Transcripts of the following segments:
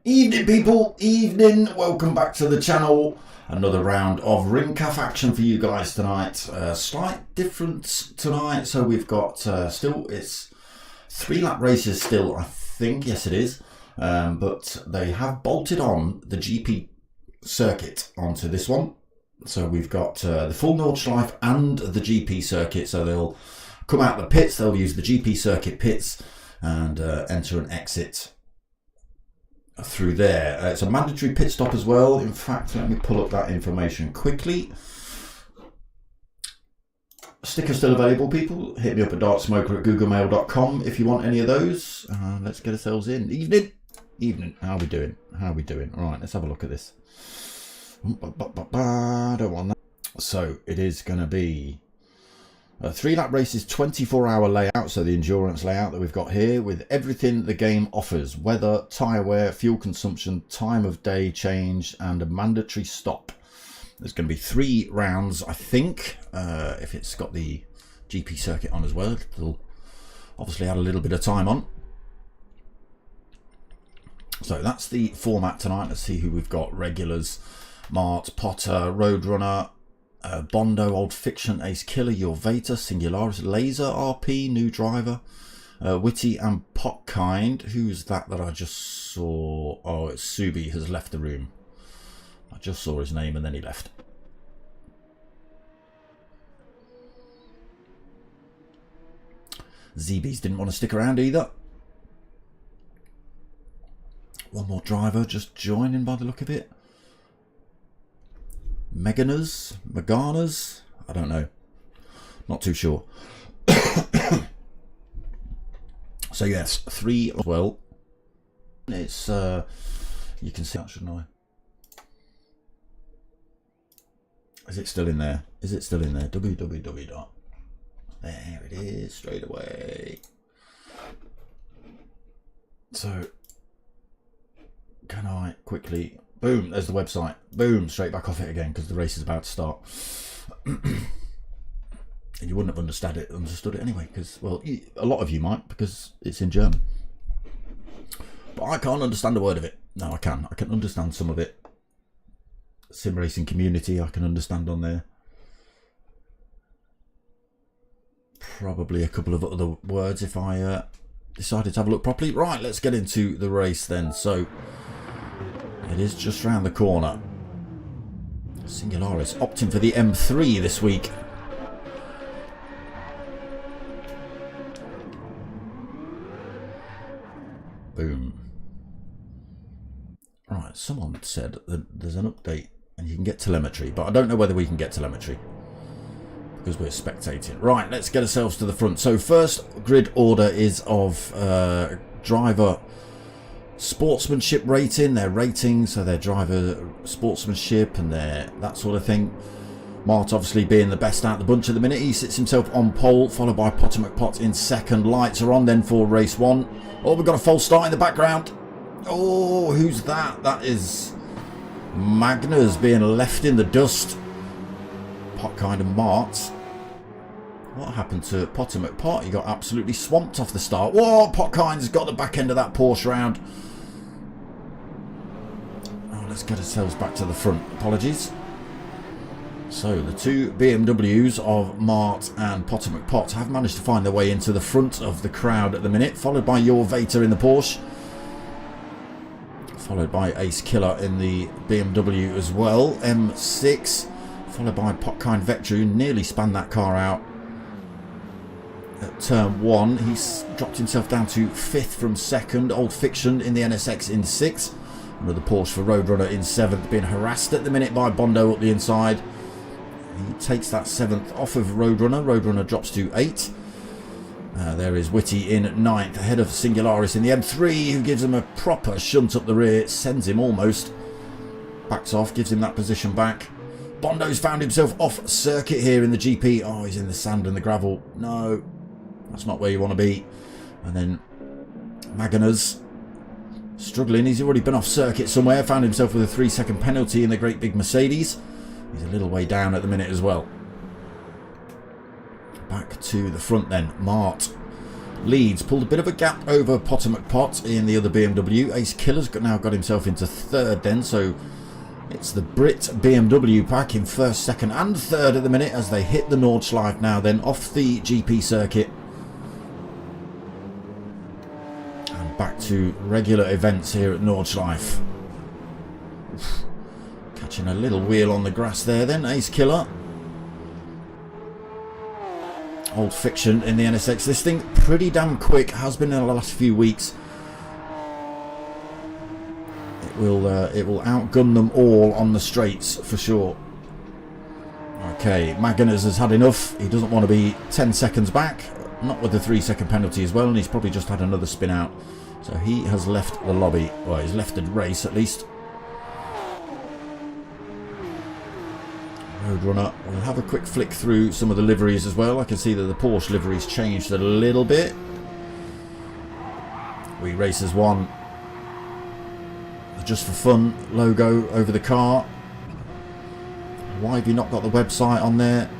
Evening people, evening, welcome back to the channel. Another round of ring calf action for you guys tonight. Slight difference tonight, so we've got still, it's 3 lap races still, I think, yes it is. But they have bolted on the GP circuit onto this one. So we've got the full Nordschleife and the GP circuit, so they'll come out the pits, they'll use the GP circuit pits and enter and exit through there. It's a mandatory pit stop as well. In fact, let me pull up that information quickly. Stickers still available, people. Hit me up at dartsmoker@googlemail.com if you want any of those. Let's get ourselves in. Evening. How are we doing? Right, let's have a look at this. I don't want that. So it is going to be a 3 lap races, 24-hour layout, so the endurance layout that we've got here with everything the game offers: weather, tyre wear, fuel consumption, time of day change, and a mandatory stop. There's going to be 3 rounds, I think. If it's got the GP circuit on as well, it'll obviously add a little bit of time on. So that's the format tonight. Let's see who we've got. Regulars: Mart, Potter, Roadrunner, Bondo, Old Fiction, Ace Killer, Your Vater, Singularis, Laser, RP, New Driver, Witty and Potkind. Who's that I just saw? Oh, it's Subi has left the room. I just saw his name and then he left. ZBs didn't want to stick around either. One more driver just joining by the look of it. Meganas, I don't know, not too sure. So yes, 3 as well. It's you can see that, shouldn't I? Is it still in there? www dot. There it is, straight away. So can I quickly, boom, there's the website. Boom, straight back off it again because the race is about to start. And you wouldn't have understood it anyway, because, well, a lot of you might, because it's in German. But I can't understand a word of it. No, I can. I can understand some of it. Sim racing community, I can understand on there. Probably a couple of other words if I decided to have a look properly. Right, let's get into the race then. So it is just round the corner. Singularis opting for the M3 this week. Boom. Right, someone said that there's an update and you can get telemetry, but I don't know whether we can get telemetry because we're spectating. Right, let's get ourselves to the front. So first grid order is of driver sportsmanship rating, their ratings, so their driver sportsmanship and their that sort of thing. Mart obviously being the best out of the bunch at the minute. He sits himself on pole, followed by Potter McPot in second. Lights are on then for race 1. Oh, we've got a false start in the background. Oh, who's that? That is Magnus being left in the dust. Potkind and Mart. What happened to Potter McPot? He got absolutely swamped off the start. Whoa, Potkind's got the back end of that Porsche round. Oh, let's get ourselves back to the front. Apologies. So the 2 BMWs of Mart and Potter McPot have managed to find their way into the front of the crowd at the minute, followed by Your Vater in the Porsche, followed by Ace Killer in the BMW as well, M6, followed by Potkind Vector, who nearly spanned that car out. at turn 1. He's dropped himself down to 5th from 2nd. Old Fiction in the NSX in 6th. Another Porsche for Roadrunner in 7th. Being harassed at the minute by Bondo up the inside. He takes that 7th off of Roadrunner. Roadrunner drops to 8. There is Whitty in 9th, ahead of Singularis in the M3, who gives him a proper shunt up the rear, sends him almost. Backs off, gives him that position back. Bondo's found himself off circuit here in the GP. Oh, he's in the sand and the gravel. No, that's not where you want to be. And then Maganer's struggling. He's already been off circuit somewhere, found himself with a 3-second penalty in the great big Mercedes. He's a little way down at the minute as well. Back to the front then. Mart leads, pulled a bit of a gap over Potter McPot in the other BMW. Ace Killer's now got himself into 3rd then, so it's the Brit BMW pack in 1st, 2nd and 3rd at the minute as they hit the Nordschleife now then off the GP circuit. And back to regular events here at Nordschleife. Catching a little wheel on the grass there then, Ace Killer. Old Fiction in the NSX. This thing pretty damn quick, has been in the last few weeks. It will outgun them all on the straights for sure. Okay, Maganer's has had enough. He doesn't want to be 10 seconds back, not with the 3-second penalty as well, and he's probably just had another spin out. So he has left the lobby, well, he's left the race at least. Roadrunner, we'll have a quick flick through some of the liveries as well. I can see that the Porsche livery's changed a little bit. We Racers 1, just for fun logo over the car. Why have you not got the website on there?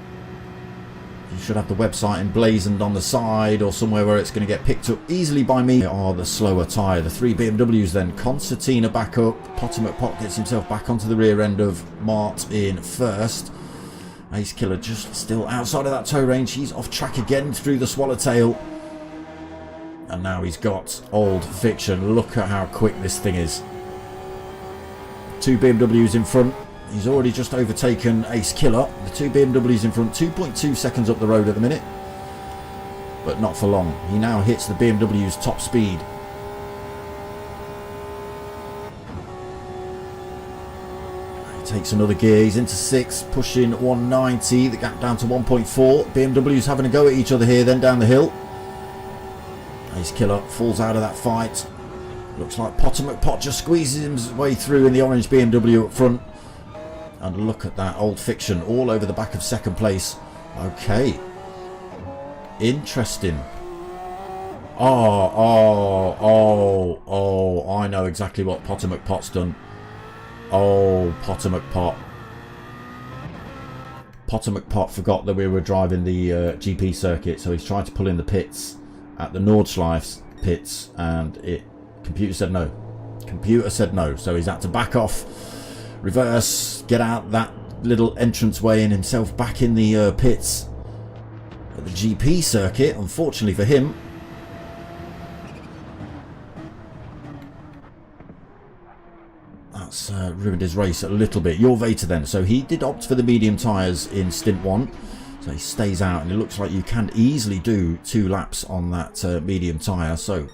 You should have the website emblazoned on the side or somewhere where it's going to get picked up easily by me. They are the slower tyre. The 3 BMWs then. Concertina back up. Potter McPot gets himself back onto the rear end of Mart in 1st. Ace Killer just still outside of that tow range. He's off track again through the Swallowtail. And now he's got Old Fiction. Look at how quick this thing is. 2 BMWs in front. He's already just overtaken Ace Killer. The 2 BMWs in front, 2.2 seconds up the road at the minute. But not for long. He now hits the BMW's top speed. He takes another gear. He's into 6th, pushing 190. The gap down to 1.4. BMW's having a go at each other here, then down the hill. Ace Killer falls out of that fight. Looks like Potter McPot just squeezes his way through in the orange BMW up front. And look at that, Old Fiction all over the back of 2nd place. Okay. Interesting. Oh, I know exactly what Potter McPot's done. Oh, Potter McPot. Potter McPot forgot that we were driving the GP circuit, so he's tried to pull in the pits at the Nordschleif's pits, and computer said no. Computer said no, so he's had to back off, reverse, get out that little entrance way and himself back in the pits at the GP circuit. Unfortunately for him, that's ruined his race a little bit. Your Vader then, so he did opt for the medium tyres in stint 1, so he stays out, and it looks like you can easily do 2 laps on that medium tyre. So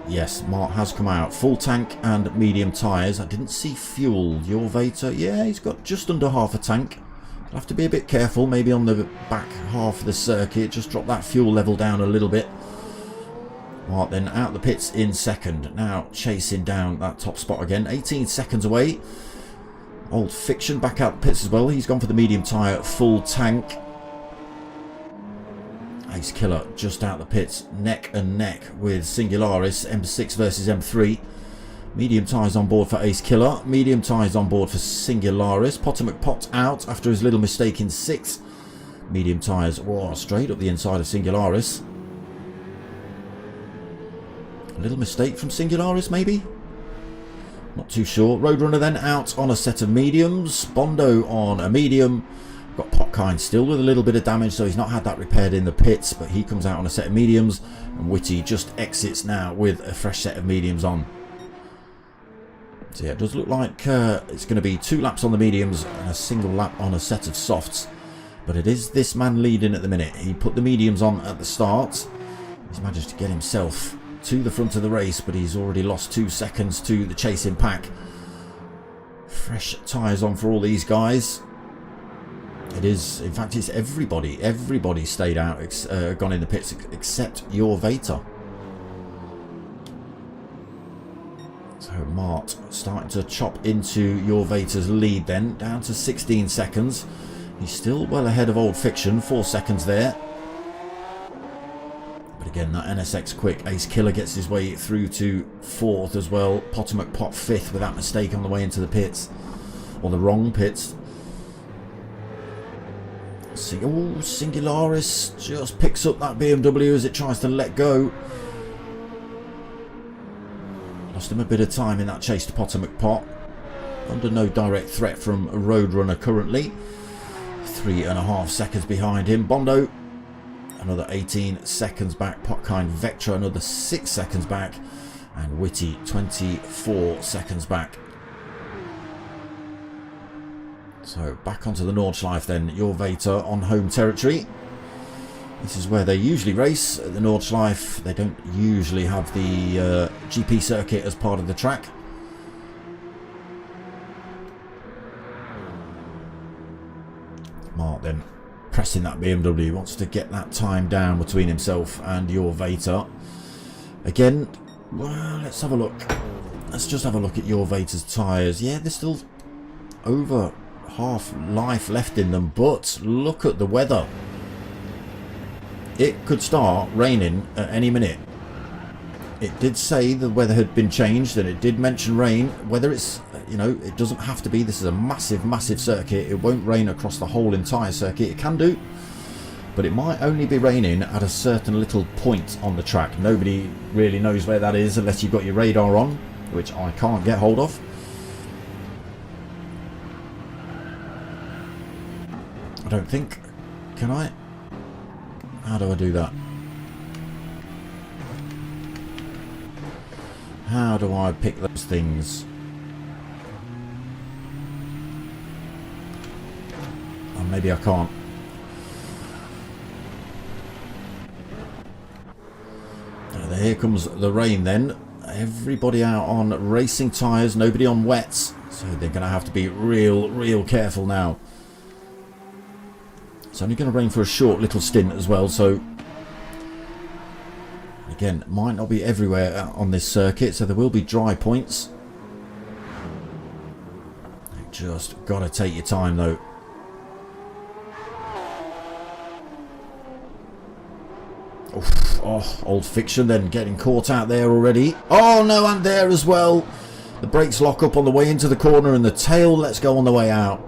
yes, Mart has come out. Full tank and medium tyres. I didn't see fuel. Your Vader, yeah, he's got just under half a tank. I'll have to be a bit careful, maybe on the back half of the circuit. Just drop that fuel level down a little bit. Mart then out the pits in 2nd. Now chasing down that top spot again. 18 seconds away. Old Fiction back out the pits as well. He's gone for the medium tyre, full tank. Ace Killer just out the pits, neck and neck with Singularis. M6 versus M3. Medium tyres on board for Ace Killer. Medium tyres on board for Singularis. Potter McPot out after his little mistake in 6th. Medium tyres, whoa, straight up the inside of Singularis. A little mistake from Singularis maybe? Not too sure. Roadrunner then out on a set of mediums. Bondo on a medium. Got Potkind still with a little bit of damage, so he's not had that repaired in the pits, but he comes out on a set of mediums, and Whitty just exits now with a fresh set of mediums on. So yeah, it does look like it's going to be 2 laps on the mediums and a single lap on a set of softs. But it is this man leading at the minute. He put the mediums on at the start. He's managed to get himself to the front of the race, but he's already lost 2 seconds to the chasing pack. Fresh tyres on for all these guys. It is, in fact, it's everybody. Everybody stayed out, gone in the pits except your Vater. So Mart starting to chop into your Vater's lead then, down to 16 seconds. He's still well ahead of Old Fiction, 4 seconds there. But again, that NSX quick. Ace Killer gets his way through to 4th as well. Potomac Pot 5th with that mistake on the way into the pits. Or the wrong pits. Oh, Singularis just picks up that BMW as it tries to let go. Lost him a bit of time in that chase to Potomac Pot. Under no direct threat from a Roadrunner currently. 3.5 seconds behind him. Bondo, another 18 seconds back. Potkind Vectra, another 6 seconds back. And Witty, 24 seconds back. So back onto the Nordschleife then. Your Vater on home territory. This is where they usually race. At the Nordschleife, they don't usually have the GP circuit as part of the track. Mark then pressing that BMW, wants to get that time down between himself and your Vater. Again, well, let's have a look. Let's just have a look at your Vater's tyres. Yeah, there's still over half life left in them, but look at the weather. It could start raining at any minute. It did say the weather had been changed, and it did mention rain. Whether it's, you know, it doesn't have to be. This is a massive, massive circuit. It won't rain across the whole entire circuit. It can do, but it might only be raining at a certain little point on the track. Nobody really knows where that is unless you've got your radar on, which I can't get hold of. I don't think. Can I? How do I do that? How do I pick those things? Oh, maybe I can't. Here comes the rain then. Everybody out on racing tyres, nobody on wets. So they're going to have to be real careful now. It's only going to rain for a short little stint as well, so again, might not be everywhere on this circuit, so there will be dry points. You just got to take your time though. Oof, oh, Old Fiction then getting caught out there already. Oh no, and there as well. The brakes lock up on the way into the corner and the tail lets go on the way out.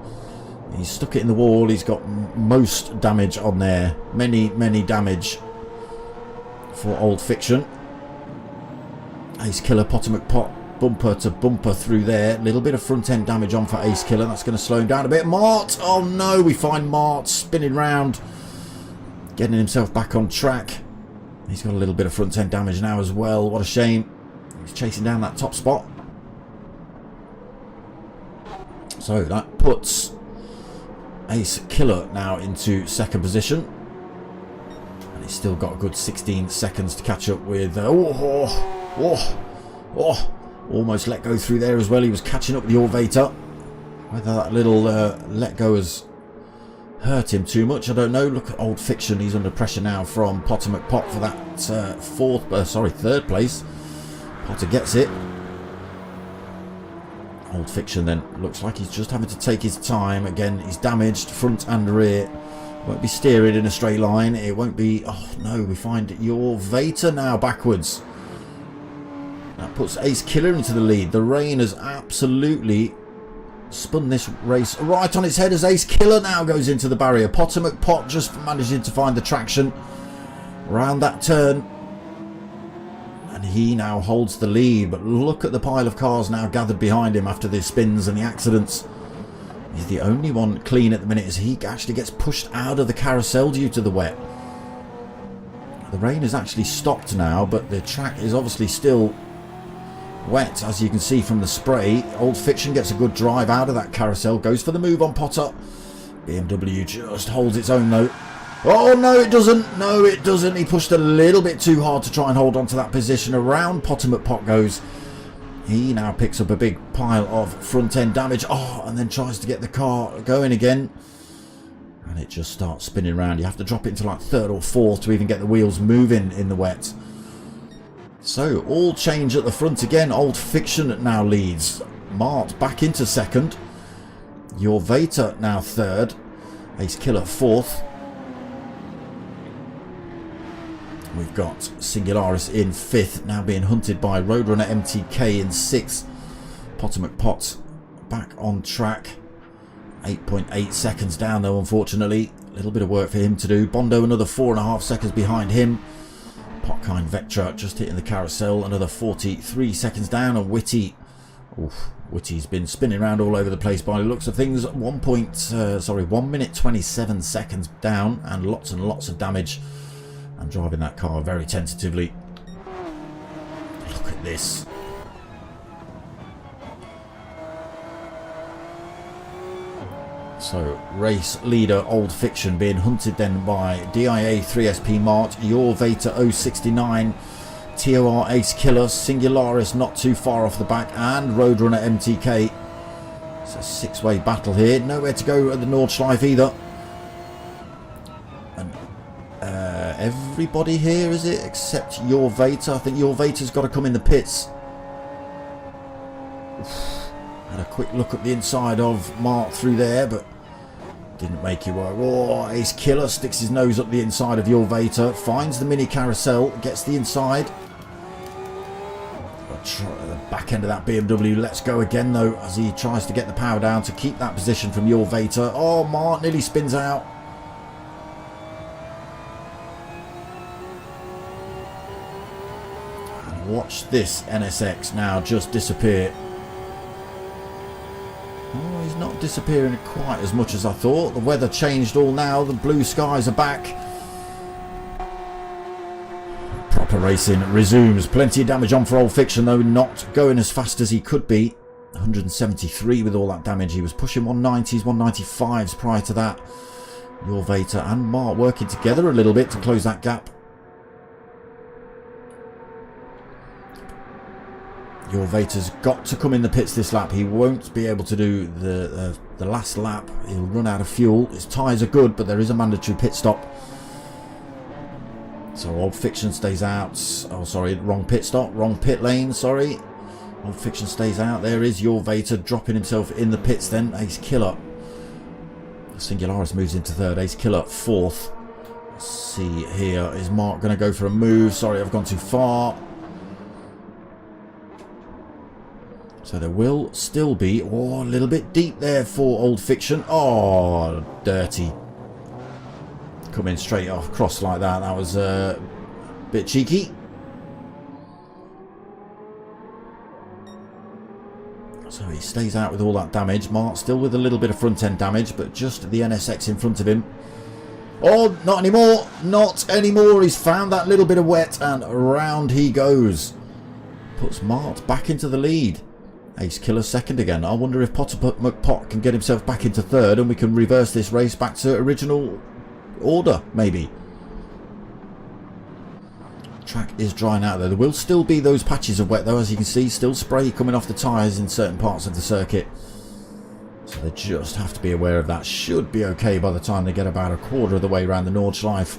He's stuck it in the wall. He's got most damage on there. Many damage for Old Fiction. Ace Killer, Potomac Pot, bumper to bumper through there. Little bit of front end damage on for Ace Killer. That's going to slow him down a bit. Mart! Oh no, we find Mart spinning round. Getting himself back on track. He's got a little bit of front end damage now as well. What a shame. He's chasing down that top spot. So that puts Ace Killer now into second position, and he's still got a good 16 seconds to catch up with. Almost let go through there as well. He was catching up with your Vater. Whether that little let go has hurt him too much, I don't know. Look at Old Fiction. He's under pressure now from Potomac Pot for that third place. Potter gets it. Old Fiction then looks like he's just having to take his time. Again, he's damaged front and rear. Won't be steering in a straight line. It won't be. Oh no, we find your Vater now backwards. That puts Ace Killer into the lead. The rain has absolutely spun this race right on its head as Ace Killer now goes into the barrier. Potomac Pot just managing to find the traction around that turn. And he now holds the lead, but look at the pile of cars now gathered behind him after the spins and the accidents. He's the only one clean at the minute as he actually gets pushed out of the carousel due to the wet. The rain has actually stopped now, but the track is obviously still wet, as you can see from the spray. Old Fiction gets a good drive out of that carousel, goes for the move on Potter. BMW just holds its own though. Oh no, it doesn't. No, it doesn't. He pushed a little bit too hard to try and hold on to that position. Around Potter McPot goes. He now picks up a big pile of front end damage. Oh, and then tries to get the car going again. And it just starts spinning around. You have to drop it into like third or fourth to even get the wheels moving in the wet. So, all change at the front again. Old Fiction now leads. Mart back into second. Your Vater now third. Ace Killer fourth. We've got Singularis in fifth, now being hunted by Roadrunner MTK in sixth. Potter McPot back on track. 8.8 seconds down though, unfortunately. A little bit of work for him to do. Bondo another 4.5 seconds behind him. Potkind Vectra just hitting the carousel, another 43 seconds down. And Witty, Witty's been spinning around all over the place by the looks of things. 1 minute 27 seconds down, and lots of damage. And driving that car very tentatively. Look at this. So, race leader Old Fiction being hunted then by DIA 3SP Mart, Your Vater 069, TOR Ace Killer, Singularis not too far off the back, and Roadrunner MTK. It's a six-way battle here. Nowhere to go at the Nordschleife either. And everybody here, is it? Except Your Vater. I think Your Vater's got to come in the pits. Had a quick look at the inside of Mart through there, but didn't make it work. Oh, Ace Killer sticks his nose up the inside of Your Vater, finds the mini carousel, gets the inside. The back end of that BMW lets go again though, as he tries to get the power down to keep that position from Your Vater. Oh, Mart nearly spins out. And watch this NSX now just disappear. Oh, he's not disappearing quite as much as I thought. The weather changed all now. The blue skies are back. Proper racing resumes. Plenty of damage on for Old Fiction, though. Not going as fast as he could be. 173 with all that damage. He was pushing 190s, 195s prior to that. Your Vater and Mart working together a little bit to close that gap. Your Vater's got to come in the pits this lap. He won't be able to do the last lap. He'll run out of fuel. His tyres are good, but there is a mandatory pit stop. So Old Fiction stays out. Oh, sorry, wrong pit stop. Wrong pit lane, sorry. Old Fiction stays out. There is Your Vater dropping himself in the pits then. Ace Killer. Singularis moves into third. Ace Killer fourth. Let's see here. Is Mark going to go for a move? Sorry, I've gone too far. So there will still be, oh, a little bit deep there for Old Fiction. Oh, dirty. Coming straight off cross like that. That was a bit cheeky. So he stays out with all that damage. Mark still with a little bit of front end damage, but just the NSX in front of him. Oh, not anymore. Not anymore. He's found that little bit of wet and around he goes. Puts Mart back into the lead. Ace Killer second again. I wonder if Potter McPot can get himself back into third and we can reverse this race back to original order, maybe. Track is drying out though. There will still be those patches of wet though, as you can see. Still spray coming off the tyres in certain parts of the circuit. So they just have to be aware of that. Should be okay by the time they get about a quarter of the way around the Nordschleife.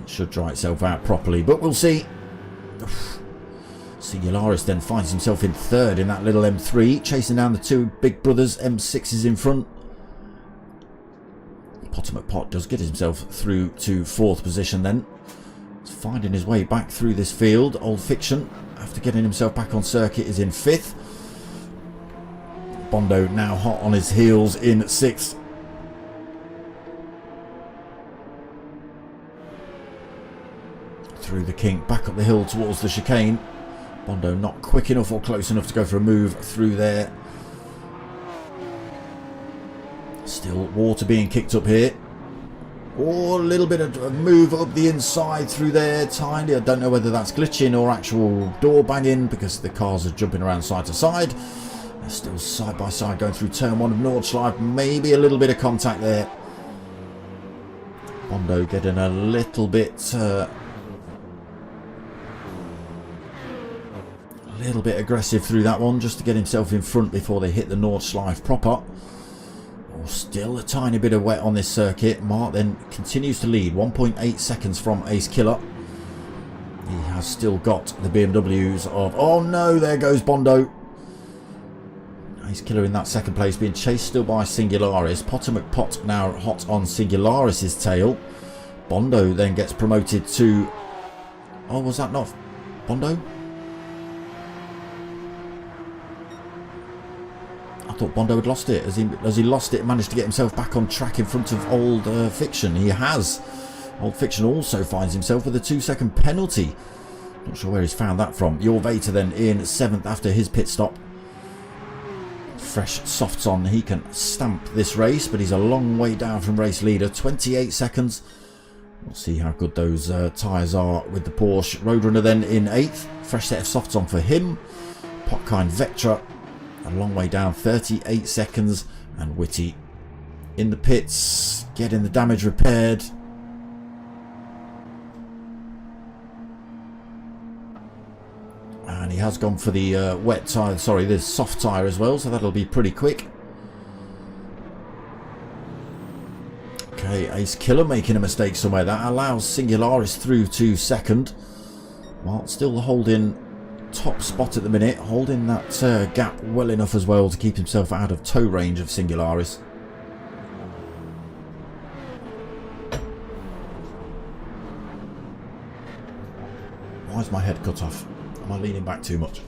It should dry itself out properly, but we'll see. Singularis then finds himself in third in that little M3, chasing down the two big brothers M6s in front. Potter McPot does get himself through to fourth position then. He's finding his way back through this field. Old Fiction, after getting himself back on circuit, is in fifth. Bondo now hot on his heels in sixth. Through the kink, back up the hill towards the chicane. Bondo not quick enough or close enough to go for a move through there. Still water being kicked up here. Oh, a little bit of a move up the inside through there. Tiny. I don't know whether that's glitching or actual door banging because the cars are jumping around side to side. They're still side by side going through turn one of Nordschleife. Maybe a little bit of contact there. Bondo getting a little bit aggressive through that one, just to get himself in front before they hit the Nordschleife proper. Oh, still a tiny bit of wet on this circuit. Mark then continues to lead, 1.8 seconds from Ace Killer. He has still got the BMWs of... Oh no, there goes Bondo. Ace Killer in that second place, being chased still by Singularis. Potter McPot now hot on Singularis' tail. Bondo then gets promoted to... Oh, was that not Bondo? I thought Bondo had lost it. Has he lost it and managed to get himself back on track in front of Old Fiction? He has. Old Fiction also finds himself with a 2-second penalty. Not sure where he's found that from. Your Vader then in 7th after his pit stop. Fresh softs on. He can stamp this race, but he's a long way down from race leader. 28 seconds. We'll see how good those tyres are with the Porsche. Roadrunner then in 8th. Fresh set of softs on for him. Potkind Vectra a long way down, 38 seconds. And Whitty in the pits, getting the damage repaired. And he has gone for the wet tyre, sorry, the soft tyre as well, so that'll be pretty quick. Okay, Ace Killer making a mistake somewhere. That allows Singularis through to 2nd. Well, still holding top spot at the minute, holding that gap well enough as well to keep himself out of tow range of Singularis. Why is my head cut off? Am I leaning back too much?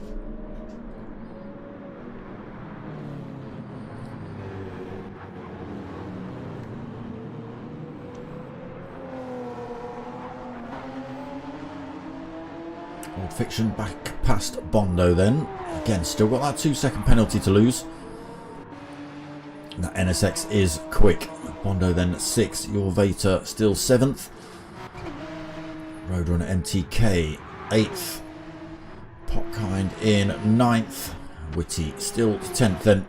Old Fiction back past Bondo then. Again, still got that 2-second penalty to lose. That NSX is quick. Bondo then 6th. Your Vader still 7th. Roadrunner MTK 8th. Potkind in 9th. Whitty still 10th then.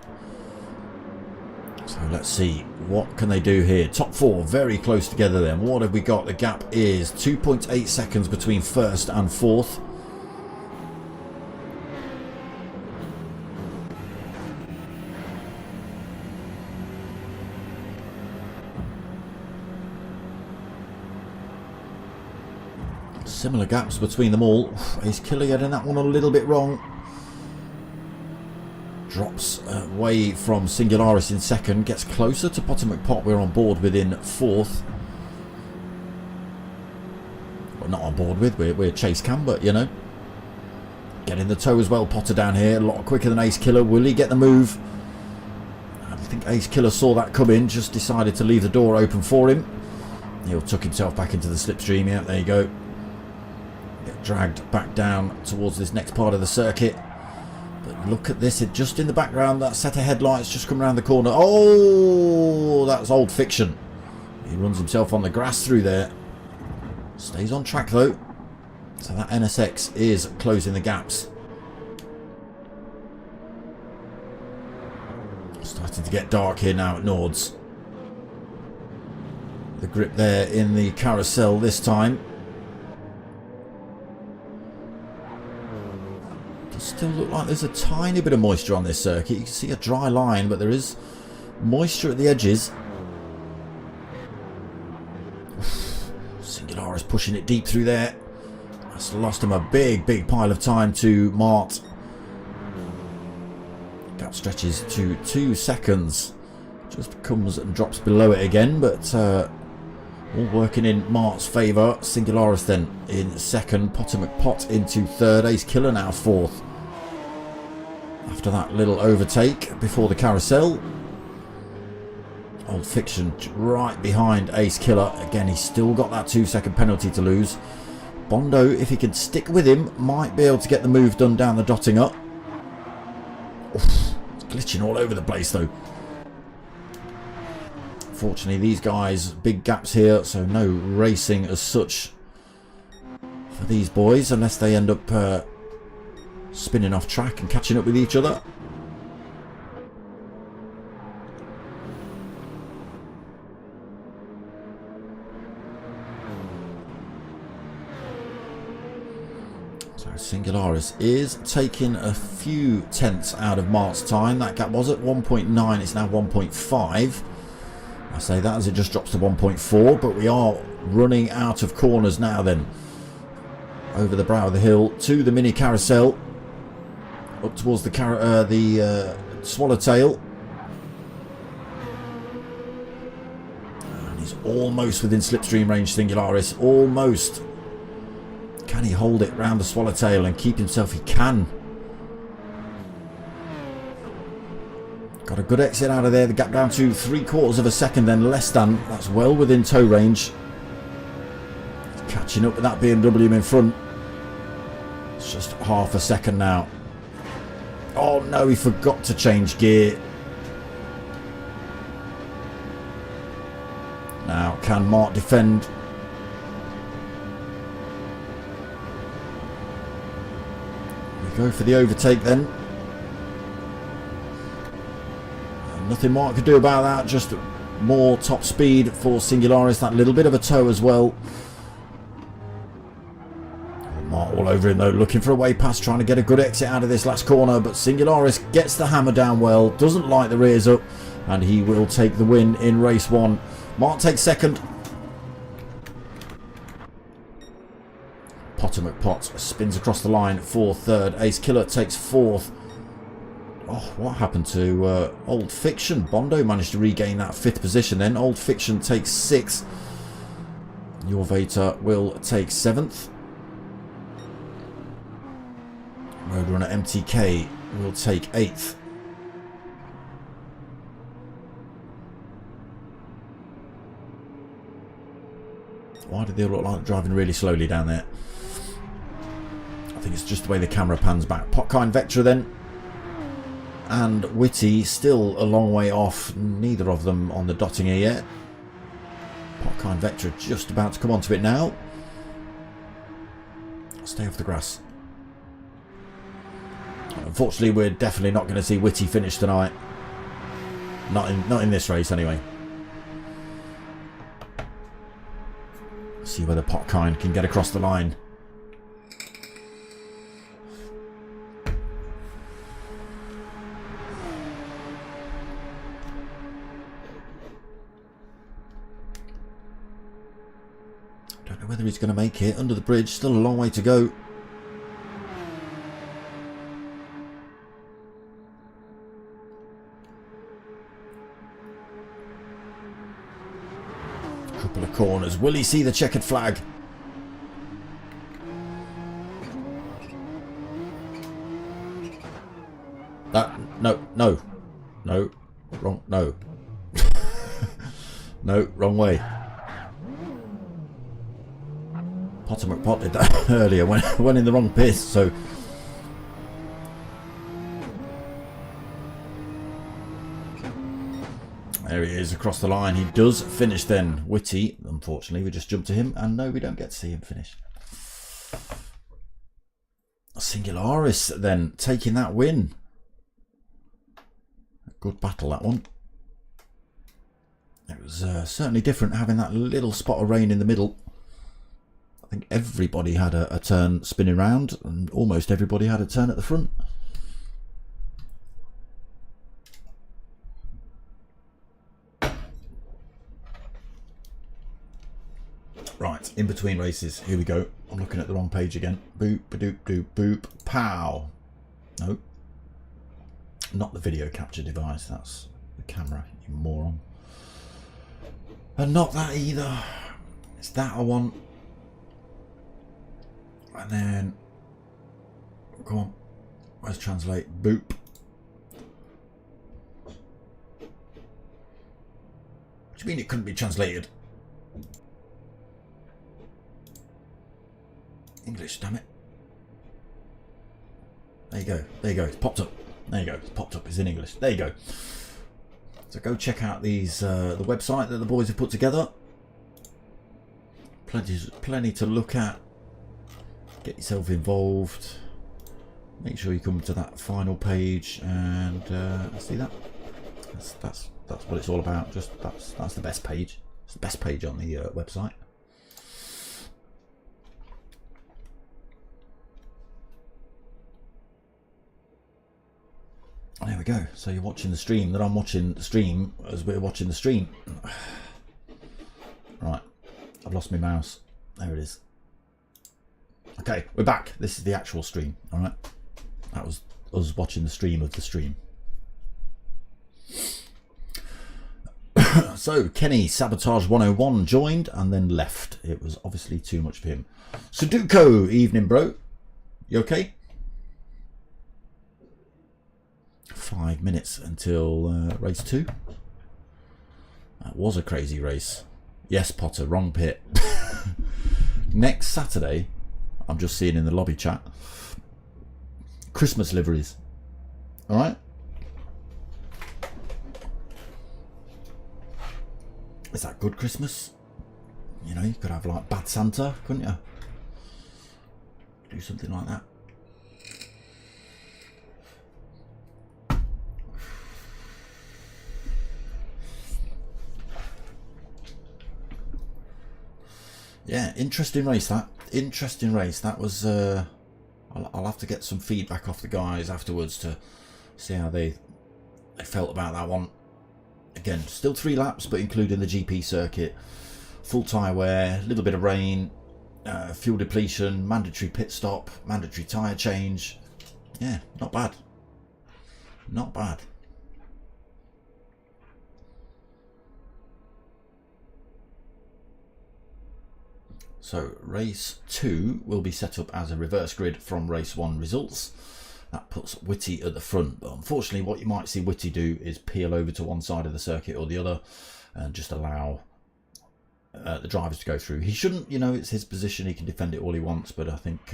So let's see, what can they do here? Top 4 very close together then. What have we got? The gap is 2.8 seconds between 1st and 4th. Similar gaps between them all. Ace Killer getting that one a little bit wrong. Drops away from Singularis in 2nd. Gets closer to Potter McPot. We're on board with in 4th. Well, not on board with. We're Chase Cam, but you know. Getting the tow as well. Potter down here. A lot quicker than Ace Killer. Will he get the move? I think Ace Killer saw that come in. Just decided to leave the door open for him. He'll tuck himself back into the slipstream. Yeah, there you go. Get dragged back down towards this next part of the circuit. But look at this, just in the background, that set of headlights just come around the corner. Oh, that's Old Fiction. He runs himself on the grass through there. Stays on track though. So that NSX is closing the gaps. Starting to get dark here now at Nords. The grip there in the carousel this time. Still look like there's a tiny bit of moisture on this circuit. You can see a dry line, but there is moisture at the edges. Singularis pushing it deep through there. That's lost him a big pile of time to Mart. Gap stretches to 2 seconds. Just comes and drops below it again, but all working in Mart's favour. Singularis then in 2nd. Potter McPot into 3rd. Ace Killer now 4th. After that little overtake before the carousel. Old Fiction right behind Ace Killer. Again, he's still got that 2-second penalty to lose. Bondo, if he can stick with him, might be able to get the move done down the dotting up. Oof, it's glitching all over the place though. Fortunately, these guys, big gaps here, so no racing as such for these boys, unless they end up spinning off track and catching up with each other. So Singularis is taking a few tenths out of Mart's time. That gap was at 1.9, it's now 1.5. I say that as it just drops to 1.4, but we are running out of corners now then. Over the brow of the hill to the mini carousel. Up towards the swallowtail. And he's almost within slipstream range, Singularis. Almost. Can he hold it round the swallowtail and keep himself? He can. Got a good exit out of there. The gap down to 3/4 of a second, then less than. That's well within tow range. Catching up with that BMW in front. It's just half a second now. Oh no, he forgot to change gear. Now, can Mart defend? We go for the overtake then. Nothing Mark could do about that, just more top speed for Singularis, that little bit of a tow as well. Mark all over him though, looking for a way past, trying to get a good exit out of this last corner, but Singularis gets the hammer down well, doesn't light the rears up, and he will take the win in race 1. Mark takes second. Potter McPot spins across the line for third. Ace Killer takes fourth. Oh, what happened to Old Fiction? Bondo managed to regain that 5th position then. Old Fiction takes 6th. Your Vader will take 7th. Roadrunner MTK will take 8th. Why do they all look like driving really slowly down there? I think it's just the way the camera pans back. Potkine Vectra then. And Witty still a long way off. Neither of them on the dotting here yet. Potkine Vectra just about to come onto it now. Stay off the grass. Unfortunately, we're definitely not going to see Witty finish tonight. Not in this race anyway. See whether Potkine can get across the line. Don't know whether he's going to make it under the bridge. Still a long way to go. Couple of corners. Will he see the checkered flag? No, wrong, no. No, wrong way. Potter McPot did that earlier when in the wrong piss, so there he is across the line. He does finish then. Witty, unfortunately, we just jumped to him, and no, we don't get to see him finish. Singularis then taking that win. A good battle, that one. It was certainly different having that little spot of rain in the middle. I think everybody had a turn spinning round, and almost everybody had a turn at the front. Right, in between races, here we go. I'm looking at the wrong page again. Boop, ba-doop, doop, boop, pow. No, not the video capture device, that's the camera, you moron. And not that either. It's that I want. And then, come on, where's translate? Boop. What do you mean it couldn't be translated? English, damn it. There you go, there you go, it's popped up. There you go, it's popped up, it's in English. There you go. So go check out these, the website that the boys have put together. Plenty to look at. Get yourself involved. Make sure you come to that final page and see that. That's what it's all about. Just that's the best page. It's the best page on the website. go. So you're watching the stream, then I'm watching the stream as we're watching the stream. Right, I've lost my mouse. There it is. Okay, we're back. This is the actual stream. All right, that was us watching the stream of the stream. So Kenny Sabotage 101 joined and then left. It was obviously too much for him. Sudoku, evening bro. You okay? 5 minutes until race 2. That was a crazy race. Yes, Potter, wrong pit. Next Saturday, I'm just seeing in the lobby chat, Christmas liveries. All right. Is that good Christmas? You know, you could have like Bad Santa, couldn't you? Do something like that. Yeah, interesting race that. Interesting race. That was, I'll have to get some feedback off the guys afterwards to see how they felt about that one. Again, still 3 laps, but including the GP circuit. Full tyre wear, a little bit of rain, fuel depletion, mandatory pit stop, mandatory tyre change. Yeah, not bad. Not bad. So race 2 will be set up as a reverse grid from race 1 results. That puts Whitty at the front, but unfortunately what you might see Whitty do is peel over to one side of the circuit or the other and just allow the drivers to go through. He shouldn't, you know, it's his position, he can defend it all he wants, but I think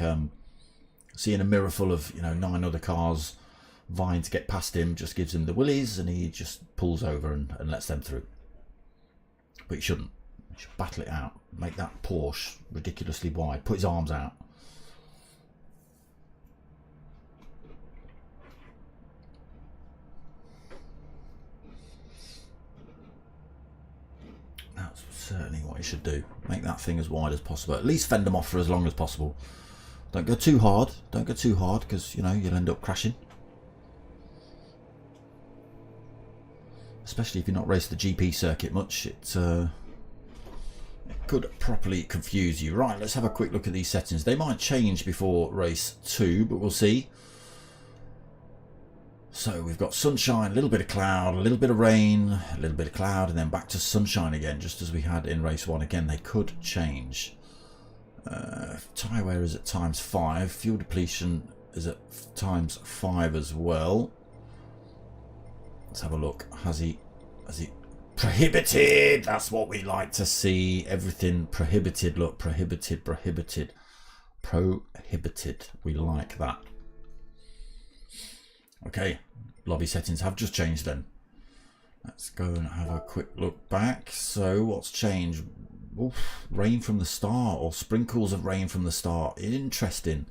seeing a mirror full of, you know, 9 other cars vying to get past him just gives him the willies and he just pulls over and lets them through. But he shouldn't. He should battle it out, make that Porsche ridiculously wide, put his arms out. That's certainly what he should do. Make that thing as wide as possible. At least fend them off for as long as possible. Don't go too hard. Don't go too hard because, you know, you'll end up crashing. Especially if you're not raced the GP circuit much. It could properly confuse you. Right, let's have a quick look at these settings. They might change before race 2, but we'll see. So we've got sunshine, a little bit of cloud, a little bit of rain, a little bit of cloud, and then back to sunshine again, just as we had in race 1. Again, they could change. Tyre wear is at ×5. Fuel depletion is at ×5 as well. Let's have a look. Has he prohibited? That's what we like to see. Everything prohibited. Look, prohibited. We like that. Okay, lobby settings have just changed then. Let's go and have a quick look back. So what's changed? Oof, rain from the start, or sprinkles of rain from the start. Interesting.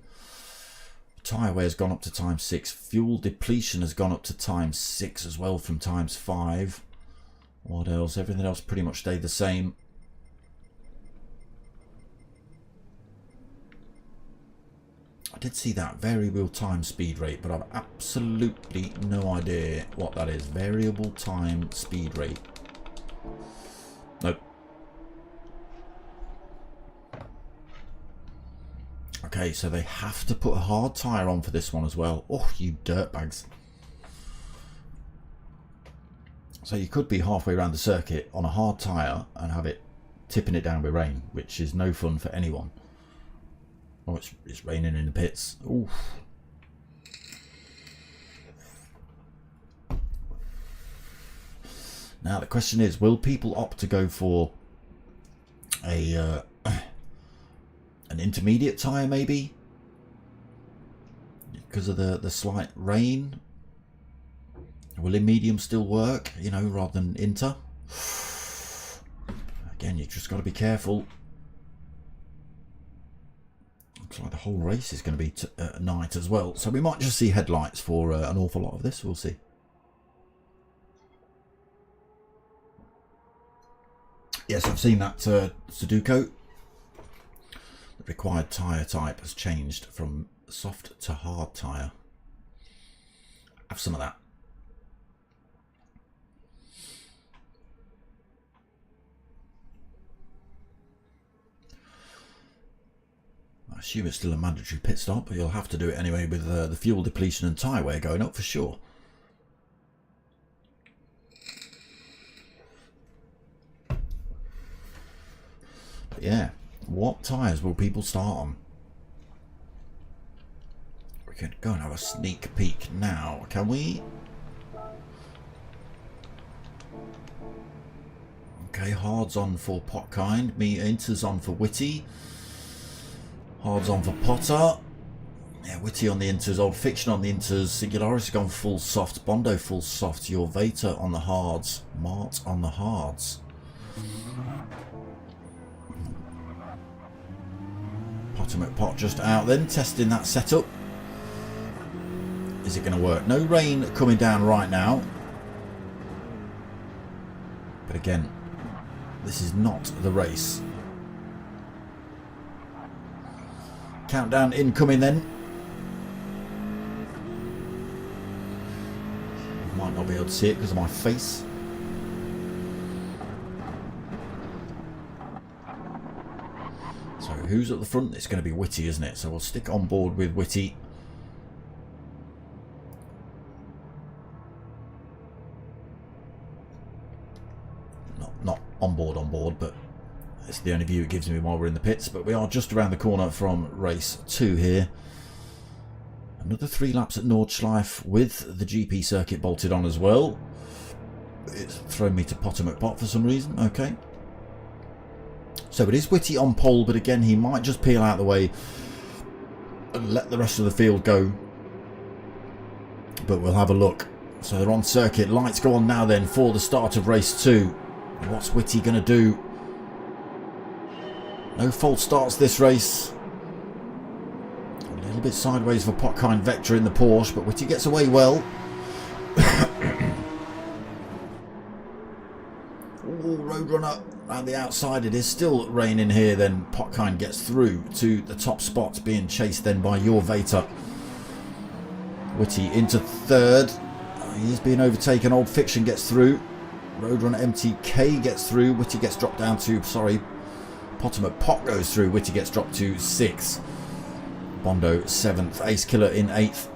Tyre wear has gone up to ×6. Fuel depletion has gone up to ×6 as well from ×5. What else? Everything else pretty much stayed the same. I did see that variable time speed rate, but I've absolutely no idea what that is. Variable time speed rate. Nope. Okay, so they have to put a hard tyre on for this one as well. Oh, you dirtbags. So you could be halfway around the circuit on a hard tyre and have it tipping it down with rain, which is no fun for anyone. Oh, it's raining in the pits. Oof. Now the question is, will people opt to go for a an intermediate tyre maybe? Because of the slight rain? Will a medium still work, you know, rather than inter? Again, you just got to be careful. Looks like the whole race is going to be at night as well. So we might just see headlights for an awful lot of this. We'll see. Yes, I've seen that Sudoku. The required tyre type has changed from soft to hard tyre. Have some of that. assume it's still a mandatory pit stop, but you'll have to do it anyway with the fuel depletion and tyre wear going up for sure. But yeah, what tyres will people start on? We can go and have a sneak peek now, can we? Okay, hards on for Potkind, inters on for Whitty, hards on for Potter. Yeah, Whitty on the inters, Old Fiction on the inters, Singularis has gone full soft, Bondo full soft, Your Vater on the hards, Mart on the hards. Potter McPot just out then, testing that setup. Is it going to work? No rain coming down right now. But again, this is not the race. Countdown incoming then. Might not be able to see it because of my face. So who's at the front? It's going to be Whitty, isn't it? So we'll stick on board with Whitty. Not on board, but it's the only view it gives me while we're in the pits. But we are just around the corner from race 2 here. Another 3 laps at Nordschleife with the GP circuit bolted on as well. It's thrown me to Potter McPot for some reason. Okay. So it is Whitty on pole, but again, he might just peel out the way and let the rest of the field go. But we'll have a look. So they're on circuit. Lights go on now then for the start of race 2. What's Whitty going to do? No false starts this race. A little bit sideways for Potkind Vector in the Porsche, but Whitty gets away well. Ooh, Roadrunner around the outside. It is still raining here. Then Potkind gets through to the top spot, being chased then by Your Vater. Whitty into third. He is being overtaken. Old Fiction gets through. Roadrunner MTK gets through. Whitty gets dropped down to, Potter McPot goes through. Whitty gets dropped to 6th. Bondo 7th. Ace Killer in 8th.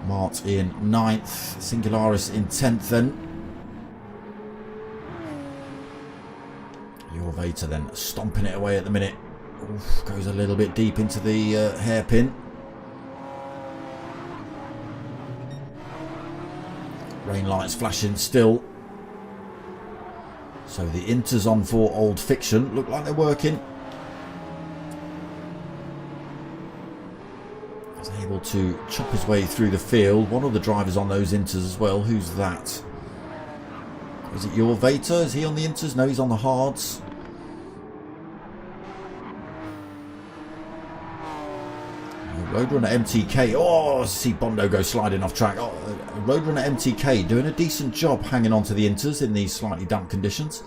Mart in 9th. Singularis in 10th then. Your Vater then stomping it away at the minute. Oof, goes a little bit deep into the hairpin. Rain lights flashing still. So the inters on for Old Fiction. Look like they're working. He's able to chop his way through the field. One of the drivers on those inters as well. Who's that? Is it Your Vater? Is he on the inters? No, he's on the hards. Roadrunner MTK. Oh, I see Bondo go sliding off track. Oh, Roadrunner MTK doing a decent job hanging on to the inters in these slightly damp conditions.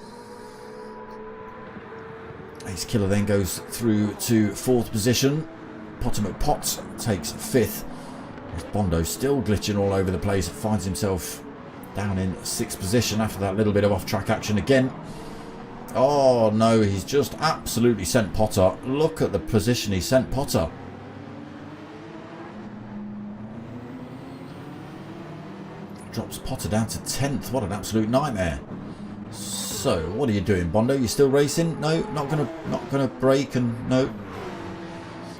Ace Killer then goes through to 4th position. Potter McPot takes 5th. Bondo still glitching all over the place. Finds himself down in 6th position after that little bit of off-track action again. Oh no, he's just absolutely sent Potter. Look at the position he sent Potter. Drops Potter down to 10th. What an absolute nightmare. So, what are you doing, Bondo? You still racing? No, not gonna brake, and no.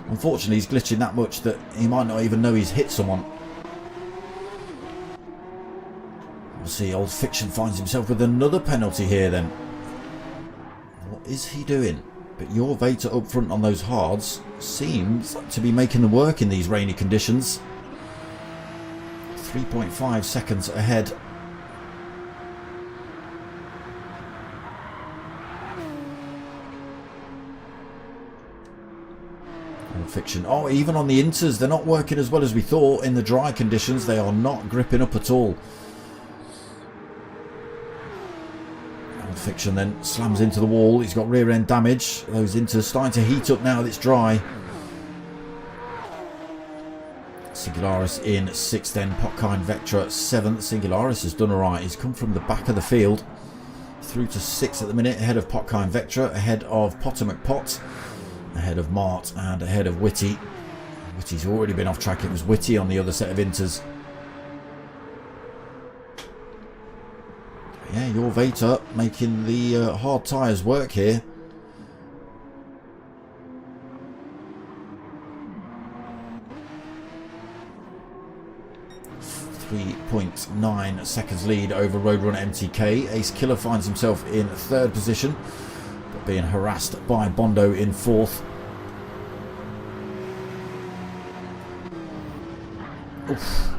Unfortunately, he's glitching that much that he might not even know he's hit someone. We'll see. Old Fiction finds himself with another penalty here then. What is he doing? But Your Vater up front on those hards seems to be making them work in these rainy conditions. 3.5 seconds ahead. Old Fiction. Oh, even on the inters, they're not working as well as we thought. In the dry conditions, they are not gripping up at all. Old Fiction then slams into the wall. He's got rear end damage. Those inters starting to heat up now that it's dry. Singularis in 6th then, Potkind Vector 7th. Singularis has done alright. He's come from the back of the field through to 6th at the minute, ahead of Potkind Vector, ahead of Potter McPot, ahead of Mart and ahead of Whitty. Whitty's already been off track. It was Whitty on the other set of inters. Yeah, your Vater making the hard tyres work here. 3.9 seconds lead over Roadrunner MTK. Ace Killer finds himself in third position, but being harassed by Bondo in fourth. Oof.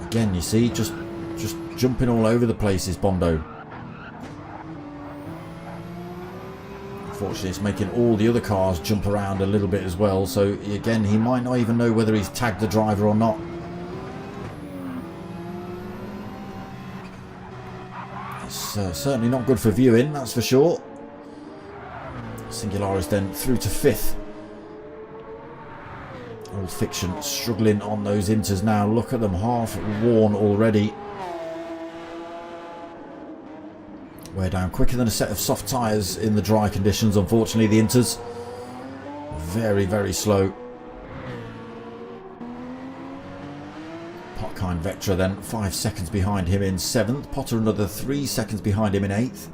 Again, you see, just jumping all over the place is Bondo. Unfortunately, it's making all the other cars jump around a little bit as well. So again, he might not even know whether he's tagged the driver or not. It's certainly not good for viewing, that's for sure. Singularis then through to fifth. Old Fiction struggling on those inters now. Look at them, half worn already. We're down quicker than a set of soft tyres in the dry conditions, unfortunately, the inters. Very, very slow. Potkind Vectra then 5 seconds behind him in 7th. Potter another 3 seconds behind him in 8th.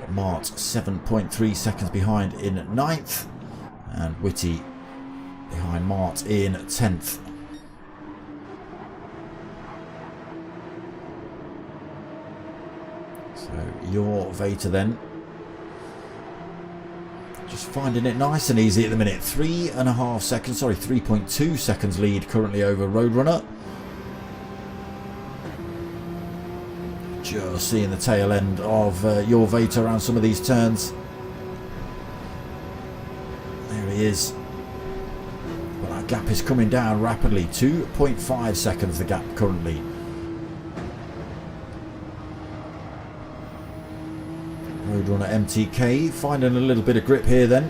Mart 7.3 seconds behind in 9th. And Whitty behind Mart in 10th. So your Vater then just finding it nice and easy at the minute. 3.5 seconds, sorry, 3.2 seconds lead currently over Roadrunner. Just seeing the tail end of your Vater around some of these turns. There he is. But that gap is coming down rapidly. 2.5 seconds the gap currently. Roadrunner MTK finding a little bit of grip here then.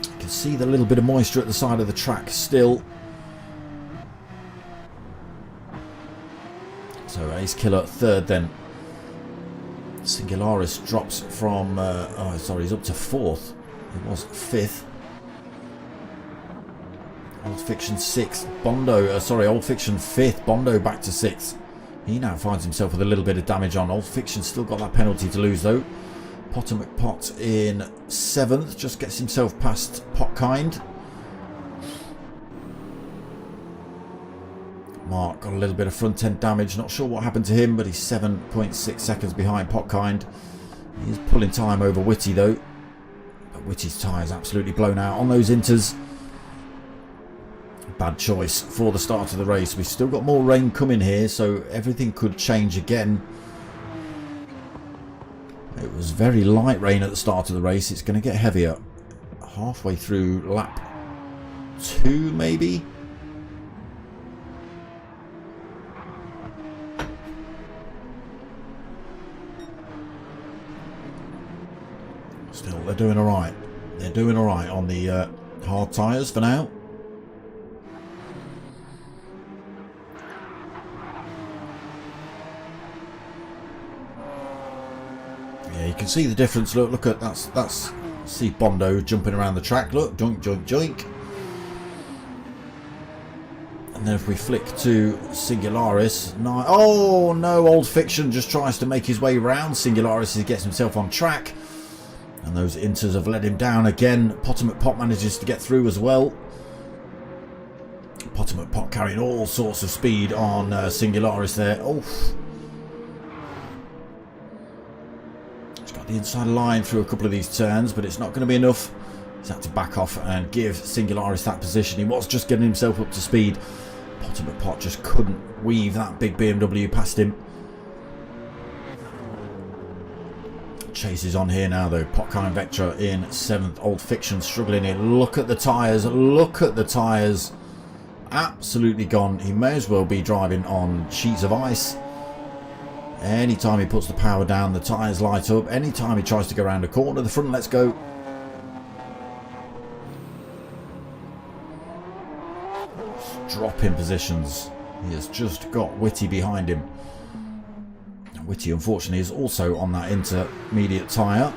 You can see the little bit of moisture at the side of the track still. So Ace Killer third then. Singularis drops from, oh sorry, he's up to fourth. He was fifth. Old Fiction sixth. Bondo, Old Fiction fifth. Bondo back to sixth. He now finds himself with a little bit of damage on. Old Fiction still got that penalty to lose though. Potter McPot in 7th. Just gets himself past Potkind. Mark got a little bit of front end damage. Not sure what happened to him, but he's 7.6 seconds behind Potkind. He is pulling time over Whitty though. But Whitty's tyre's absolutely blown out on those inters. Bad choice for the start of the race. We've still got more rain coming here, so everything could change again. It was very light rain at the start of the race. It's going to get heavier halfway through lap 2 maybe. Still, they're doing alright. They're doing alright on the hard tyres for now. Yeah, you can see the difference. Look at that's see Bondo jumping around the track. Look, joink, joink, joink. And then if we flick to Singularis, no, oh no, Old Fiction just tries to make his way round Singularis as he gets himself on track. And those inters have let him down again. Potter McPot manages to get through as well. Potter McPot carrying all sorts of speed on Singularis there. Oh. He's got the inside line through a couple of these turns, but it's not going to be enough. He's had to back off and give Singularis that position. He was just getting himself up to speed. Potter McPot just couldn't weave that big BMW past him. Chases on here now though. Potkind Vectra in 7th. Old Fiction struggling in. Look at the tyres. Look at the tyres. Absolutely gone. He may as well be driving on sheets of ice. Anytime he puts the power down, the tyres light up. Anytime he tries to go around a corner, the front lets go. Drop in positions. He has just got Whitty behind him. Whitty unfortunately is also on that intermediate tyre.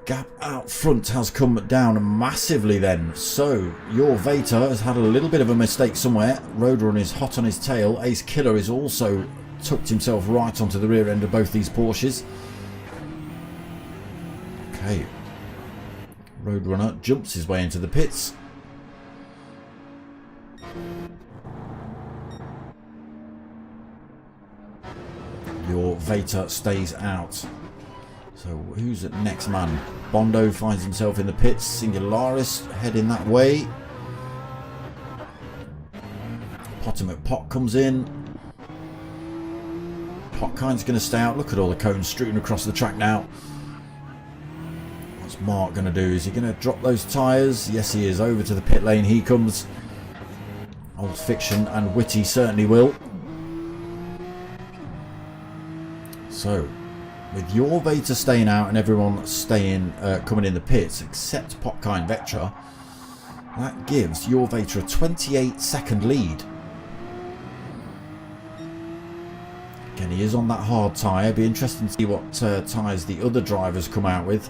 gap out front has come down massively then. So your Vater has had a little bit of a mistake somewhere. Roadrunner is hot on his tail. Ace Killer is also tucked himself right onto the rear end of both these Porsches. Okay. Roadrunner jumps his way into the pits. Your Vater stays out. So who's the next man? Bondo finds himself in the pits. Singularis heading that way. Potomac Pot comes in. Potkind's going to stay out. Look at all the cones strewn across the track now. What's Mark going to do? Is he going to drop those tyres? Yes, he is. Over to the pit lane he comes. Old Fiction and Witty certainly will. So, with your Vater staying out and everyone staying, coming in the pits, except Potkind Vectra, that gives your Vater a 28-second lead. Again, he is on that hard tyre. Be interesting to see what tyres the other drivers come out with.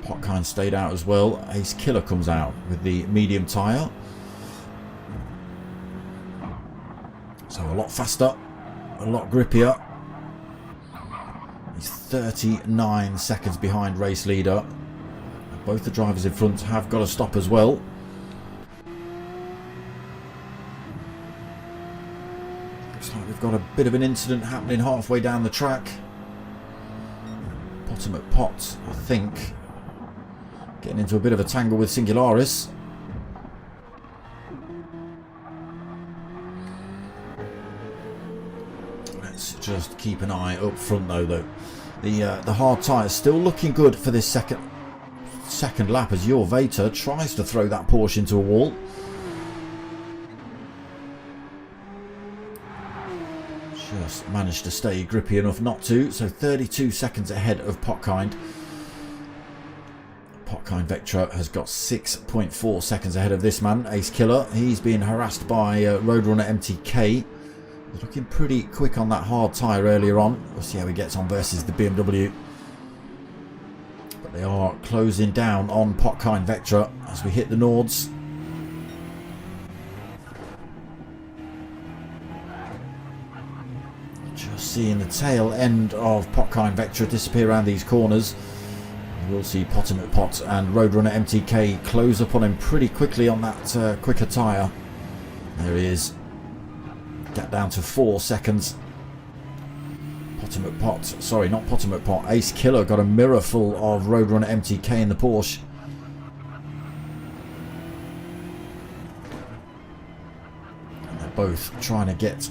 Potkind stayed out as well. Ace Killer comes out with the medium tyre. So a lot faster, a lot grippier. He's 39 seconds behind race leader. Both the drivers in front have got to stop as well. Looks like we've got a bit of an incident happening halfway down the track. Potomac Pot, I think, getting into a bit of a tangle with Singularis. Let's just keep an eye up front though. The hard tyre is still looking good for this second lap as your Vater tries to throw that Porsche into a wall. Just managed to stay grippy enough not to. So 32 seconds ahead of Potkind. Potkind Vectra has got 6.4 seconds ahead of this man, Ace Killer. He's being harassed by Roadrunner MTK. He's looking pretty quick on that hard tyre earlier on. We'll see how he gets on versus the BMW. But they are closing down on Potkind Vectra as we hit the Nords. Just seeing the tail end of Potkind Vectra disappear around these corners. We'll see Potomac Pot and Roadrunner MTK close up on him pretty quickly on that quicker tyre. There he is. Get down to 4 seconds. Potomac Pot, sorry, not Potomac Pot. Ace Killer got a mirror full of Roadrunner MTK in the Porsche. And they're both trying to get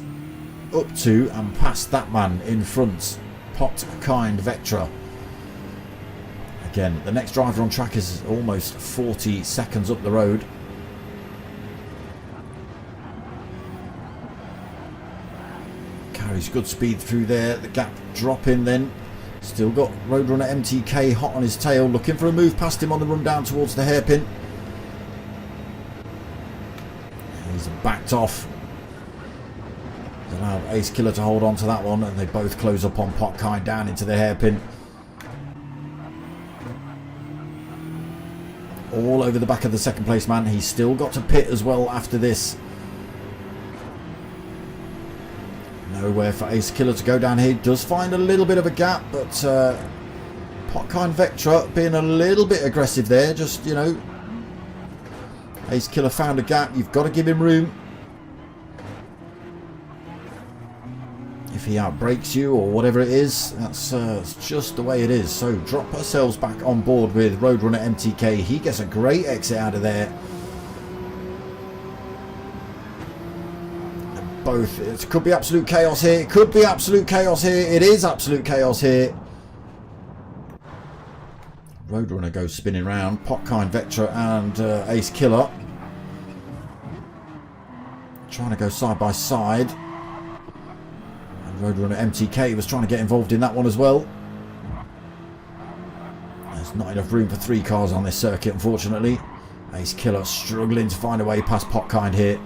up to and past that man in front, Potkind Vectra. Again, the next driver on track is almost 40 seconds up the road. Carries good speed through there. The gap dropping then. Still got Roadrunner MTK hot on his tail, looking for a move past him on the run down towards the hairpin. He's backed off. He's allowed Ace Killer to hold on to that one, and they both close up on Potkind down into the hairpin. All over the back of the second place man. He's still got to pit as well after this. Nowhere for Ace Killer to go down here. He does find a little bit of a gap, but Potkind Vectra being a little bit aggressive there. Just, you know, Ace Killer found a gap. You've got to give him room. If he outbreaks you or whatever it is, that's just the way it is. So drop ourselves back on board with Roadrunner MTK. He gets a great exit out of there. And both, it could be absolute chaos here. It could be absolute chaos here. It is absolute chaos here. Roadrunner goes spinning round. Potkind Vectra and Ace Killer trying to go side by side. Roadrunner MTK was trying to get involved in that one as well. There's not enough room for 3 cars on this circuit, unfortunately. Ace Killer struggling to find a way past Potkind here.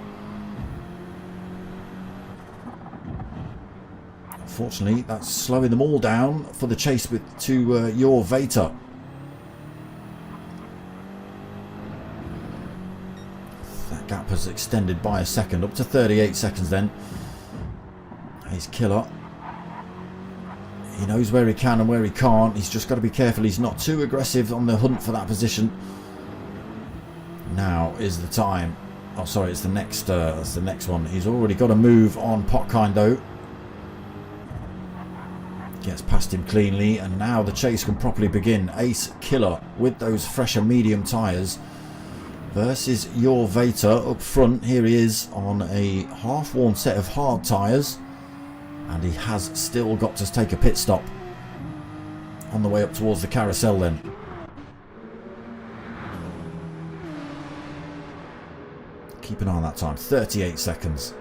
Unfortunately, that's slowing them all down for the chase to your Vater. That gap has extended by a second, up to 38 seconds then. Ace Killer. He knows where he can and where he can't. He's just got to be careful he's not too aggressive on the hunt for that position. Now is the time. Oh, sorry, it's the next. That's the next one. He's already got a move on Potkind though. Gets past him cleanly, and now the chase can properly begin. Ace Killer with those fresher medium tyres versus your Vater up front. Here he is on a half-worn set of hard tyres, and he has still got to take a pit stop on the way up towards the carousel then. Keep an eye on that time, 38 seconds.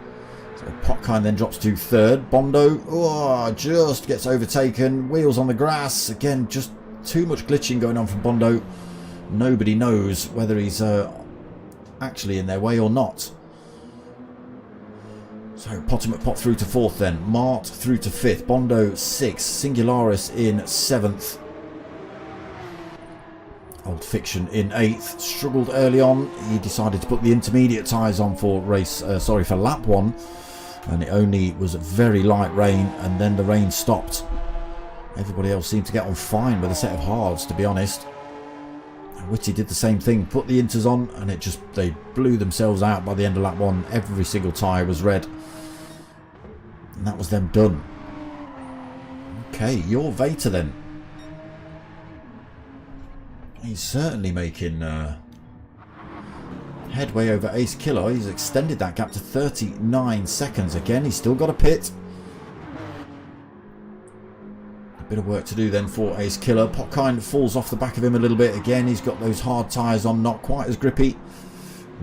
So Potkind then drops to third. Bondo, just gets overtaken. Wheels on the grass. Again, just too much glitching going on from Bondo. Nobody knows whether he's actually in their way or not. So Pot through to fourth then. Mart through to fifth. Bondo sixth. Singularis in seventh. Old Fiction in 8th. Struggled early on. He decided to put the intermediate tyres on for for lap 1, and it only was a very light rain, and then the rain stopped. Everybody else seemed to get on fine with a set of hards, to be honest. Whitty did the same thing, put the inters on, and they blew themselves out by the end of lap 1. Every single tyre was red, and that was them done. Okay, your Vater then. He's certainly making headway over Ace Killer. He's extended that gap to 39 seconds. Again, he's still got a pit. A bit of work to do then for Ace Killer. Potkind falls off the back of him a little bit. Again, he's got those hard tyres on, not quite as grippy.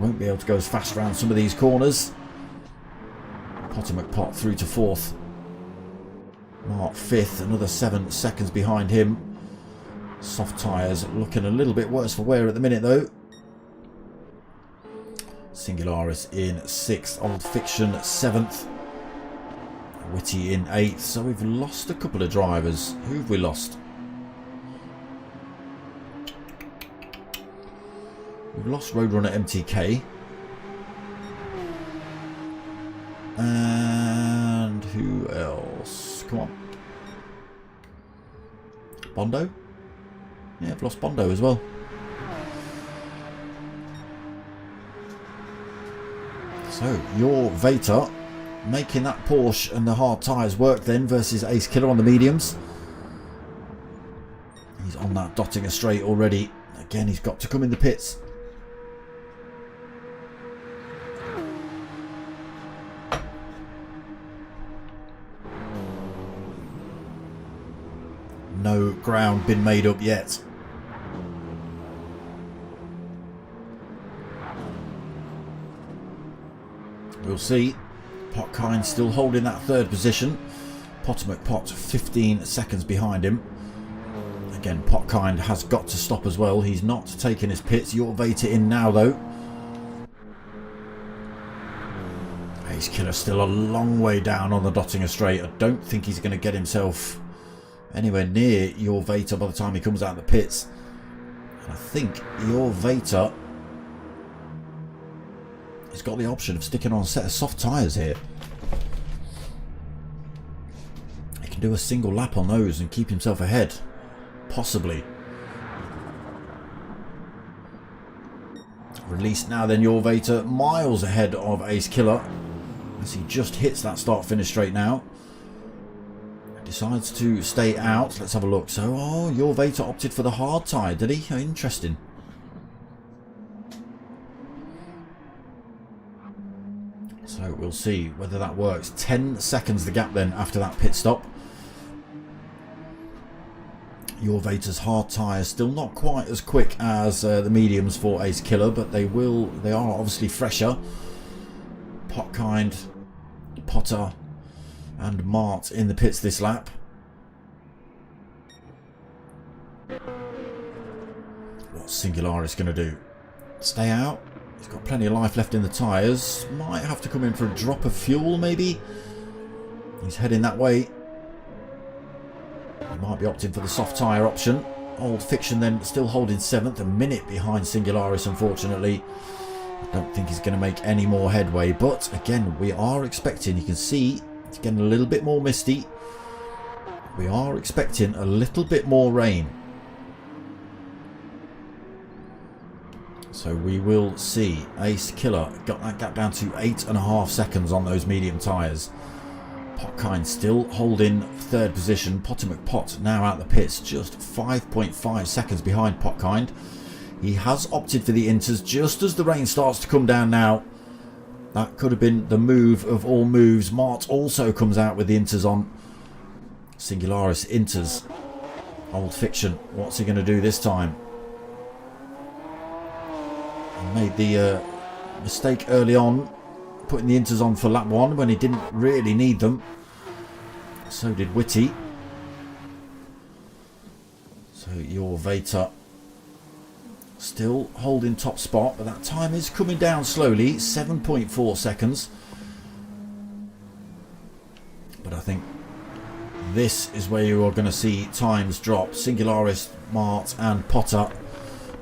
Won't be able to go as fast around some of these corners. Pot through to fourth. Mark fifth, another 7 seconds behind him. Soft tyres looking a little bit worse for wear at the minute though. Singularis in 6th. Old Fiction 7th. Whitty in 8th. So we've lost a couple of drivers. Who have we lost? We've lost Roadrunner MTK. And who else? Come on. Bondo? Yeah, I've lost Bondo as well. So, your Vater making that Porsche and the hard tyres work then versus Ace Killer on the mediums. He's on that Dottinger straight already. Again, he's got to come in the pits. No ground been made up yet. We'll see. Potkind still holding that third position. Pot 15 seconds behind him. Again, Potkind has got to stop as well. He's not taking his pits. Your Vater in now though. Ace Killer still a long way down on the Dottinger straight. I don't think he's going to get himself anywhere near your Vater by the time he comes out of the pits. And I think your Vater has got the option of sticking on a set of soft tyres here. He can do a single lap on those and keep himself ahead. Possibly. Released now then, your Vater miles ahead of Ace Killer as he just hits that start finish straight now. Decides to stay out. Let's have a look. So, your Vater opted for the hard tyre, did he? Interesting. So we'll see whether that works. 10 seconds the gap then after that pit stop. Your Vater's hard tyres still not quite as quick as the mediums for Ace Killer, but they are obviously fresher. Potkind, Potter and Mart in the pits this lap. What's Singularis going to do? Stay out? He's got plenty of life left in the tyres. Might have to come in for a drop of fuel maybe. He's heading that way. He might be opting for the soft tyre option. Old Fiction then still holding 7th, a minute behind Singularis, unfortunately. I don't think he's going to make any more headway, but again, we are expecting, you can see it's getting a little bit more misty. We are expecting a little bit more rain. So we will see. Ace Killer got that gap down to 8.5 seconds on those medium tyres. Potkind still holding 3rd position. Potter McPot now out the pits, just 5.5 seconds behind Potkind. He has opted for the inters just as the rain starts to come down now. That could have been the move of all moves. Mart also comes out with the inters on. Singularis inters. Old Fiction, what's he going to do this time? He made the mistake early on, putting the inters on for lap 1 when he didn't really need them. So did Whitty. So your Vater still holding top spot, but that time is coming down slowly, 7.4 seconds. But I think this is where you are going to see times drop. Singularis, Mart and Potter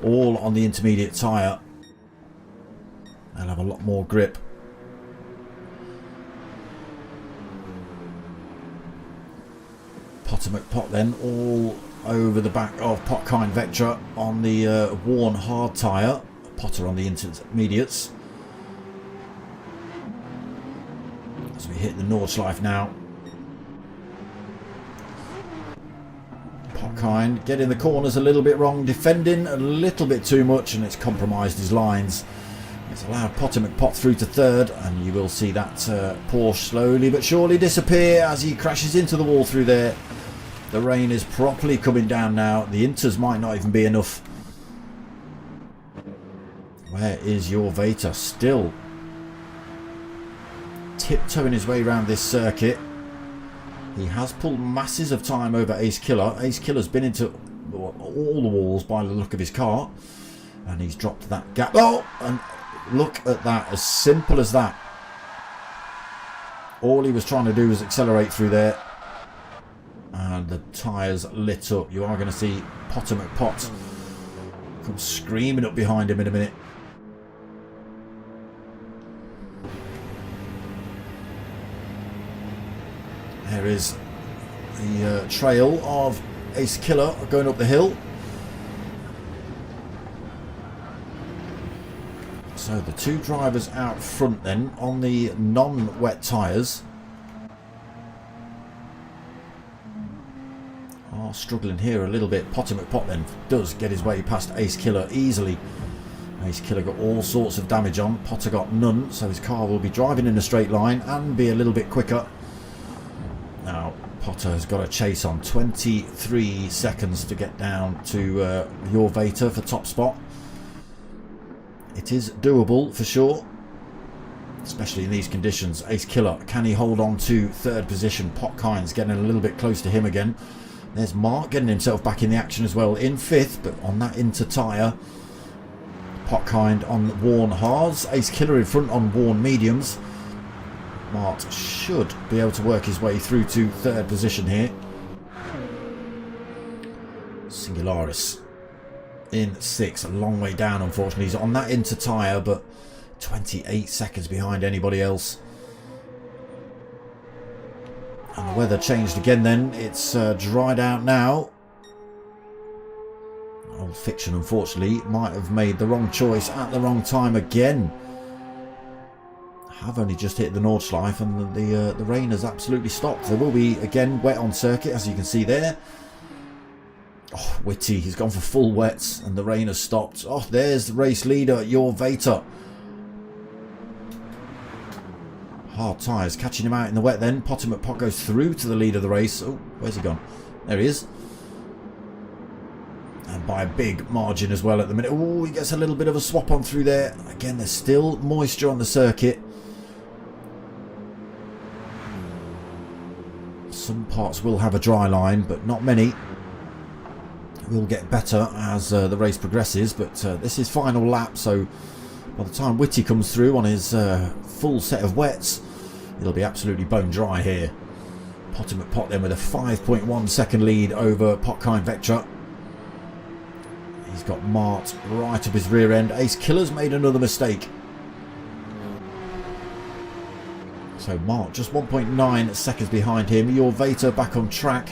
all on the intermediate tyre. They'll have a lot more grip. Potter McPot then all over the back of Potkind Vectra on the worn hard tyre. Potter on the intermediates. As we hit the Nordschleife now. Potkind getting the corners a little bit wrong, defending a little bit too much, and it's compromised his lines. It's allowed Potter McPot through to 3rd, and you will see that Porsche slowly but surely disappear as he crashes into the wall through there. The rain is properly coming down now. The inters might not even be enough. Where is your Vater? Still tiptoeing his way around this circuit. He has pulled masses of time over Ace Killer. Ace Killer's been into all the walls by the look of his car, and he's dropped that gap. Oh, and look at that, as simple as that. All he was trying to do was accelerate through there, and the tyres lit up. You are going to see Potter McPot come screaming up behind him in a minute. There is the trail of Ace Killer going up the hill. So the two drivers out front then on the non-wet tyres are struggling here a little bit. Potter McPot then does get his way past Ace Killer easily. Ace Killer got all sorts of damage on. Potter got none, so his car will be driving in a straight line and be a little bit quicker. Now Potter has got a chase on. 23 seconds to get down to your Vater for top spot. It is doable for sure, especially in these conditions. Ace Killer, can he hold on to 3rd position? Potkind's getting a little bit close to him again. There's Mark getting himself back in the action as well, in 5th, but on that inter tyre. Potkind on worn hards. Ace Killer in front on worn mediums. Mart should be able to work his way through to 3rd position here. Singularis in 6th, a long way down unfortunately. He's on that inter tyre, but 28 seconds behind anybody else. And the weather changed again then. It's dried out now. Old Fiction unfortunately might have made the wrong choice at the wrong time again. Have only just hit the Nordschleife, and the rain has absolutely stopped. There will be again wet on circuit, as you can see there. Oh, Whitty, he's gone for full wets and the rain has stopped. Oh, there's the race leader, your Vater. Hard tyres catching him out in the wet then. Potter McPot goes through to the lead of the race. Oh, where's he gone? There he is. And by a big margin as well at the minute. Oh, he gets a little bit of a swap on through there. Again, there's still moisture on the circuit. Some parts will have a dry line, but not many. It will get better as the race progresses, but this is final lap, so by the time Whitty comes through on his full set of wets, it'll be absolutely bone dry here. Potter McPot then with a 5.1 second lead over Potkind Vectra. He's got Mart right up his rear end. Ace Killer's made another mistake. So Mart just 1.9 seconds behind him. Your Vater back on track.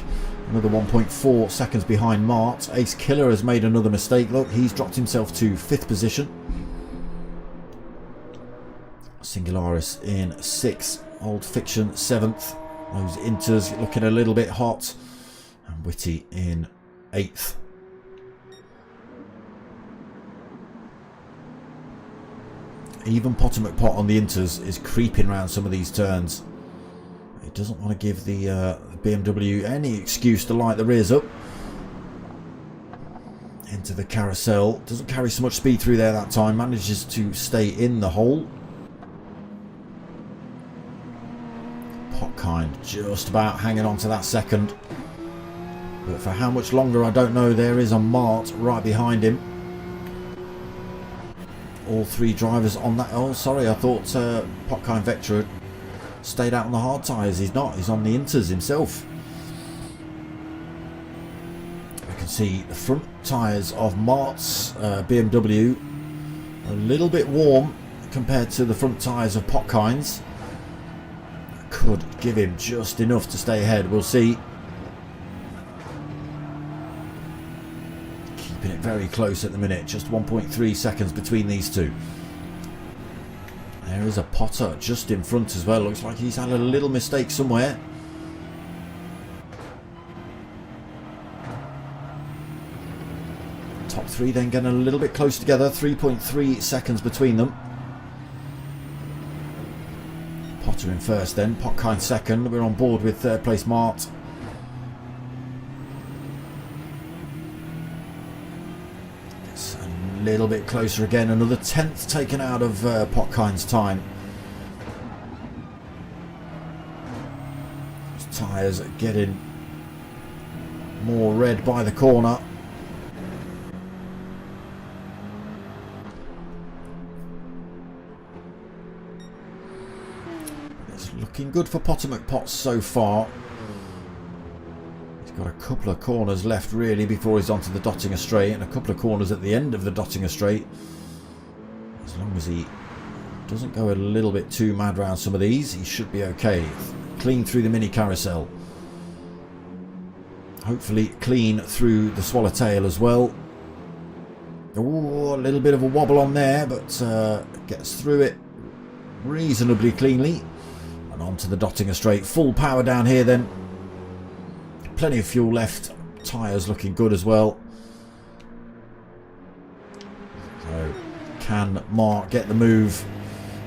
Another 1.4 seconds behind Mart. Ace Killer has made another mistake. Look, he's dropped himself to 5th position. Singularis in 6th. Old Fiction 7th. Those Inters looking a little bit hot. And Witty in 8th. Even Potter McPot on the Inters is creeping around some of these turns. He doesn't want to give the BMW any excuse to light the rears up. Into the carousel. Doesn't carry so much speed through there that time. Manages to stay in the hole. Potkind just about hanging on to that second. But for how much longer, I don't know. There is a Mart right behind him. All 3 drivers on that. Oh, sorry, I thought Potkind Vectra had stayed out on the hard tyres. He's not. He's on the Inters himself. I can see the front tyres of Mart's BMW a little bit warm compared to the front tyres of Potkind's. Could give him just enough to stay ahead. We'll see. Keeping it very close at the minute. Just 1.3 seconds between these two. There is a Potter just in front as well. Looks like he's had a little mistake somewhere. Top 3 then getting a little bit close together. 3.3 seconds between them. Potter in first then. Potkind second. We're on board with 3rd place Mart. It's a little bit closer again. Another 10th taken out of Potkind's time. His tyres are getting more red by the corner. Looking good for Potter McPot so far. He's got a couple of corners left really before he's onto the Dottinger Straight, and a couple of corners at the end of the Dottinger Straight. As long as he doesn't go a little bit too mad around some of these, he should be okay. Clean through the mini carousel. Hopefully clean through the Swallowtail as well. Oh, a little bit of a wobble on there, but gets through it reasonably cleanly. And onto the Dottinger Straight. Full power down here then. Plenty of fuel left. Tyres looking good as well. So can Mark get the move?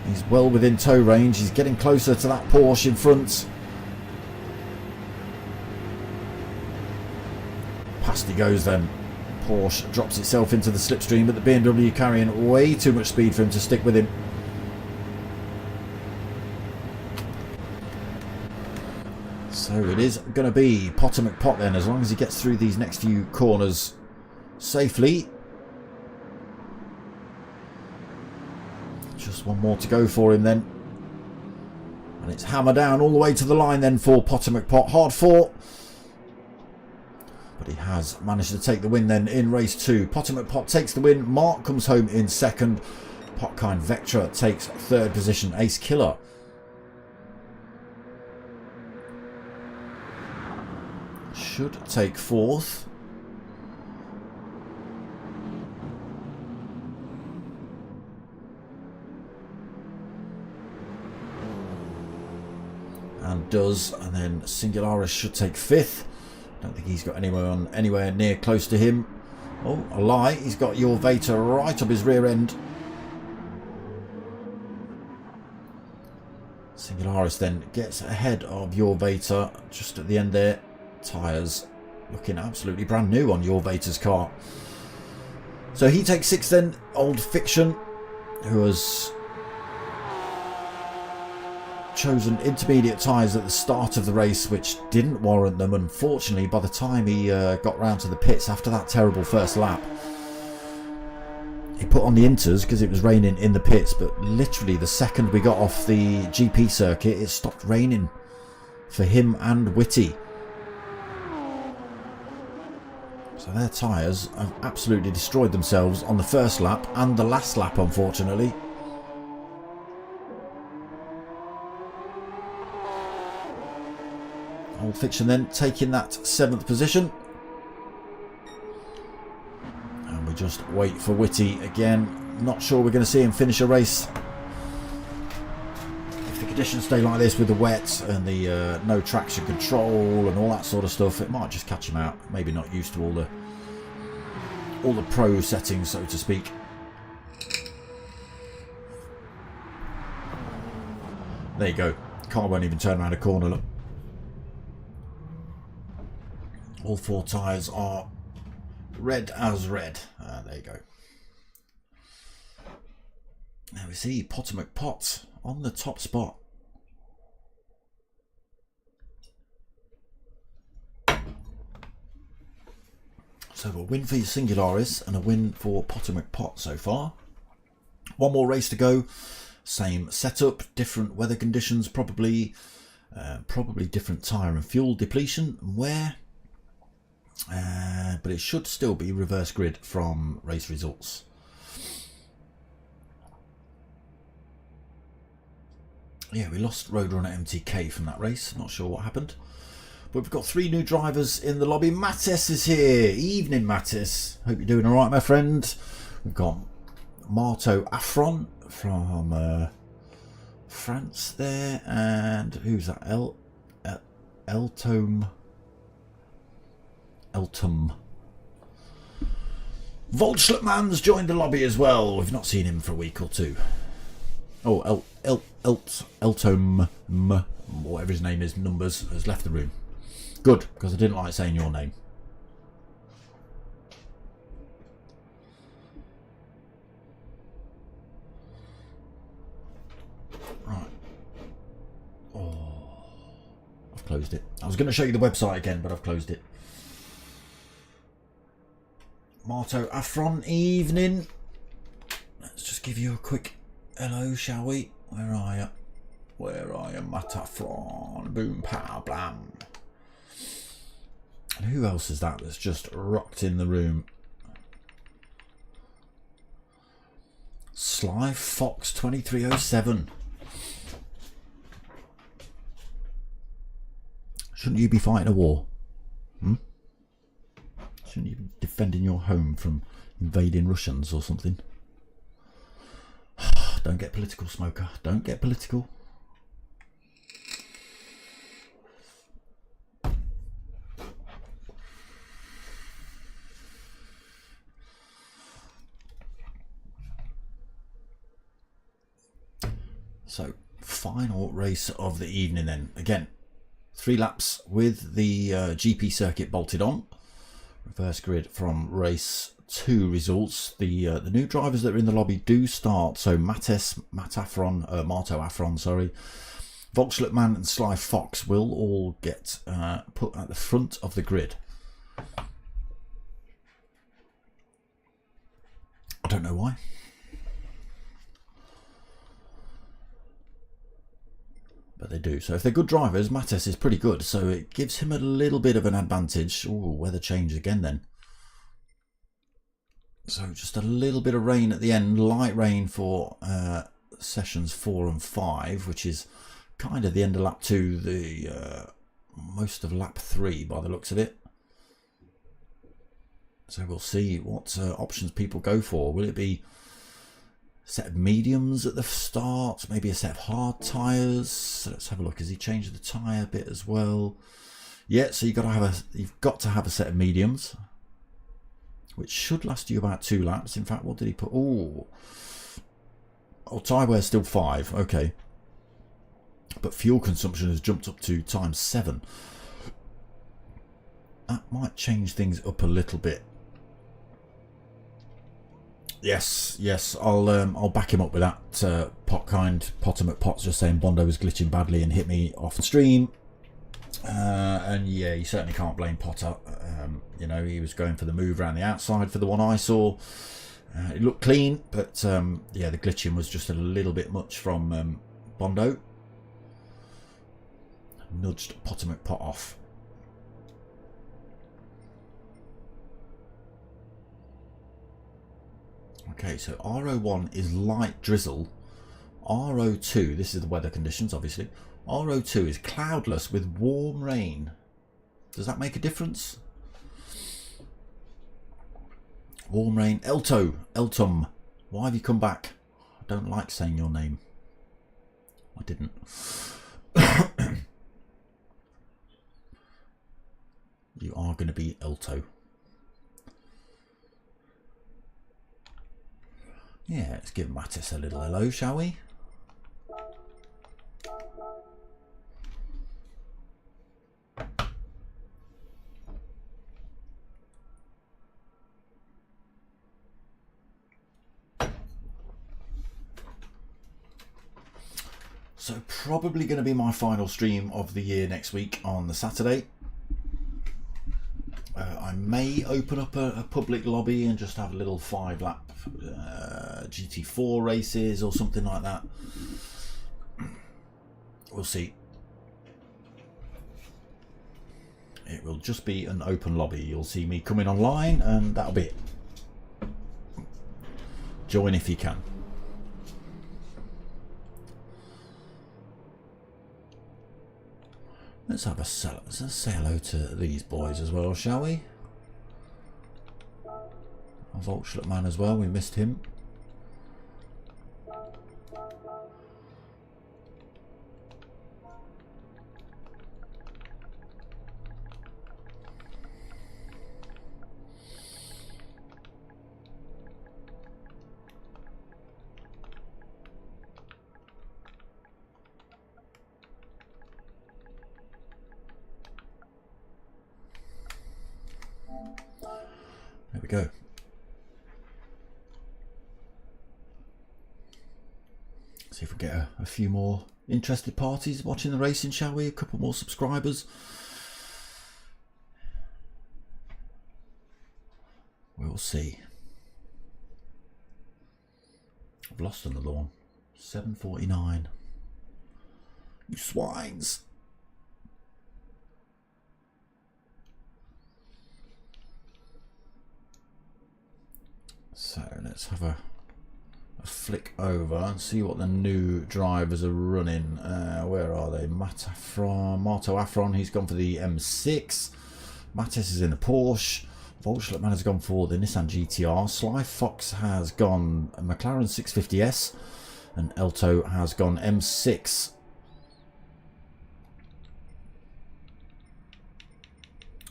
He's well within tow range. He's getting closer to that Porsche in front. Past he goes then. Porsche drops itself into the slipstream, but the BMW carrying way too much speed for him to stick with him. So it is going to be Potter McPot then, as long as he gets through these next few corners safely. Just one more to go for him then. And it's hammer down all the way to the line then for Potter McPot. Hard fought. But he has managed to take the win then in race 2. Potter McPot takes the win. Mark comes home in 2nd. Potkind Vectra takes 3rd position. Ace Killer should take 4th. And does. And then Singularis should take 5th. Don't think he's got anywhere near close to him. Oh, a lie. He's got your Vater right up his rear end. Singularis then gets ahead of your Vater just at the end there. Tyres looking absolutely brand new on your Vater's car. So he takes 6th then. Old Fiction, who has chosen intermediate tyres at the start of the race, which didn't warrant them. Unfortunately, by the time he got round to the pits after that terrible first lap, he put on the Inters because it was raining in the pits, but literally the second we got off the GP circuit, it stopped raining for him and Whitty. So their tyres have absolutely destroyed themselves on the first lap and the last lap, unfortunately. Old Fiction then taking that 7th position. And we just wait for Whitty again. Not sure we're going to see him finish a race. If the conditions stay like this with the wet and the no traction control and all that sort of stuff, it might just catch him out. Maybe not used to all the pro settings, so to speak. There you go. Car won't even turn around a corner. Look. All 4 tyres are red as red. There you go. Now we see Potomac Pot on the top spot. So a win for Singularis and a win for Potomac Pot so far. One more race to go. Same setup, different weather conditions, probably different tyre and fuel depletion and wear. But it should still be reverse grid from race results. Yeah, we lost Roadrunner MTK from that race. Not sure what happened. But we've got 3 new drivers in the lobby. Mattis is here. Evening, Mattis. Hope you're doing all right, my friend. We've got Marto Afron from France there. And who's that? Eltum. Volschlitman's joined the lobby as well. We've not seen him for a week or 2. Oh, Eltom, whatever his name is, Numbers, has left the room. Good, because I didn't like saying your name. Right. Oh, I've closed it. I was going to show you the website again, but I've closed it. Marto Afron, evening. Let's just give you a quick hello, shall we? Where are you? Where are you, Matafron? Boom, pow, blam. And who else is that that's just rocked in the room? Sly Fox 2307. Shouldn't you be fighting a war? Shouldn't you be defending your home from invading Russians or something? Don't get political, Smoker. Don't get political. So, final race of the evening then. Again, 3 laps with the GP circuit bolted on. Reverse grid from race 2 results. The new drivers that are in the lobby do start. So Marto Afron, sorry. Volkslittman and Sly Fox will all get put at the front of the grid. I don't know why. But they do. So if they're good drivers, Mattis is pretty good. So it gives him a little bit of an advantage. Oh, weather change again then. So just a little bit of rain at the end. Light rain for sessions 4 and 5, which is kind of the end of lap 2, the most of lap 3 by the looks of it. So we'll see what options people go for. Will it be a set of mediums at the start, maybe a set of hard tyres? So let's have a look. Has he changed the tyre bit as well? Yeah, so you've got to have a set of mediums, which should last you about 2 laps. In fact, what did he put? Oh, tyre wear still 5. Okay, but fuel consumption has jumped up to ×7. That might change things up a little bit. Yes, I'll back him up with that. Potomac Pot's just saying Bondo was glitching badly and hit me off the stream. And yeah, you certainly can't blame Potter. You know, he was going for the move around the outside for the one I saw. It looked clean, but yeah, the glitching was just a little bit much from Bondo. Nudged Potomac Pot off. Okay, so RO1 is light drizzle. RO2, this is the weather conditions obviously. RO2 is cloudless with warm rain. Does that make a difference? Warm rain. Eltum. Why have you come back? I don't like saying your name. I didn't. You are going to be Elto. Yeah, let's give Mattis a little hello, shall we? So probably going to be my final stream of the year next week on the Saturday. I may open up a public lobby and just have a little 5-lap GT4 races or something like that. We'll see. It will just be an open lobby. You'll see me coming online and that'll be it. Join if you can. Let's have a let's say hello to these boys as well, shall we? A Volchlet man as well, we missed him. There we go. See if we get a few more interested parties watching the racing, shall we? A couple more subscribers. We'll see. I've lost another one. 7:49. You swines. So let's have a flick over and see what the new drivers are running. Where are they? Mato Afron, he's gone for the M6. Mattis is in the Porsche. Volchlet man has gone for the Nissan GTR. Sly Fox has gone McLaren 650S. And Elto has gone M6.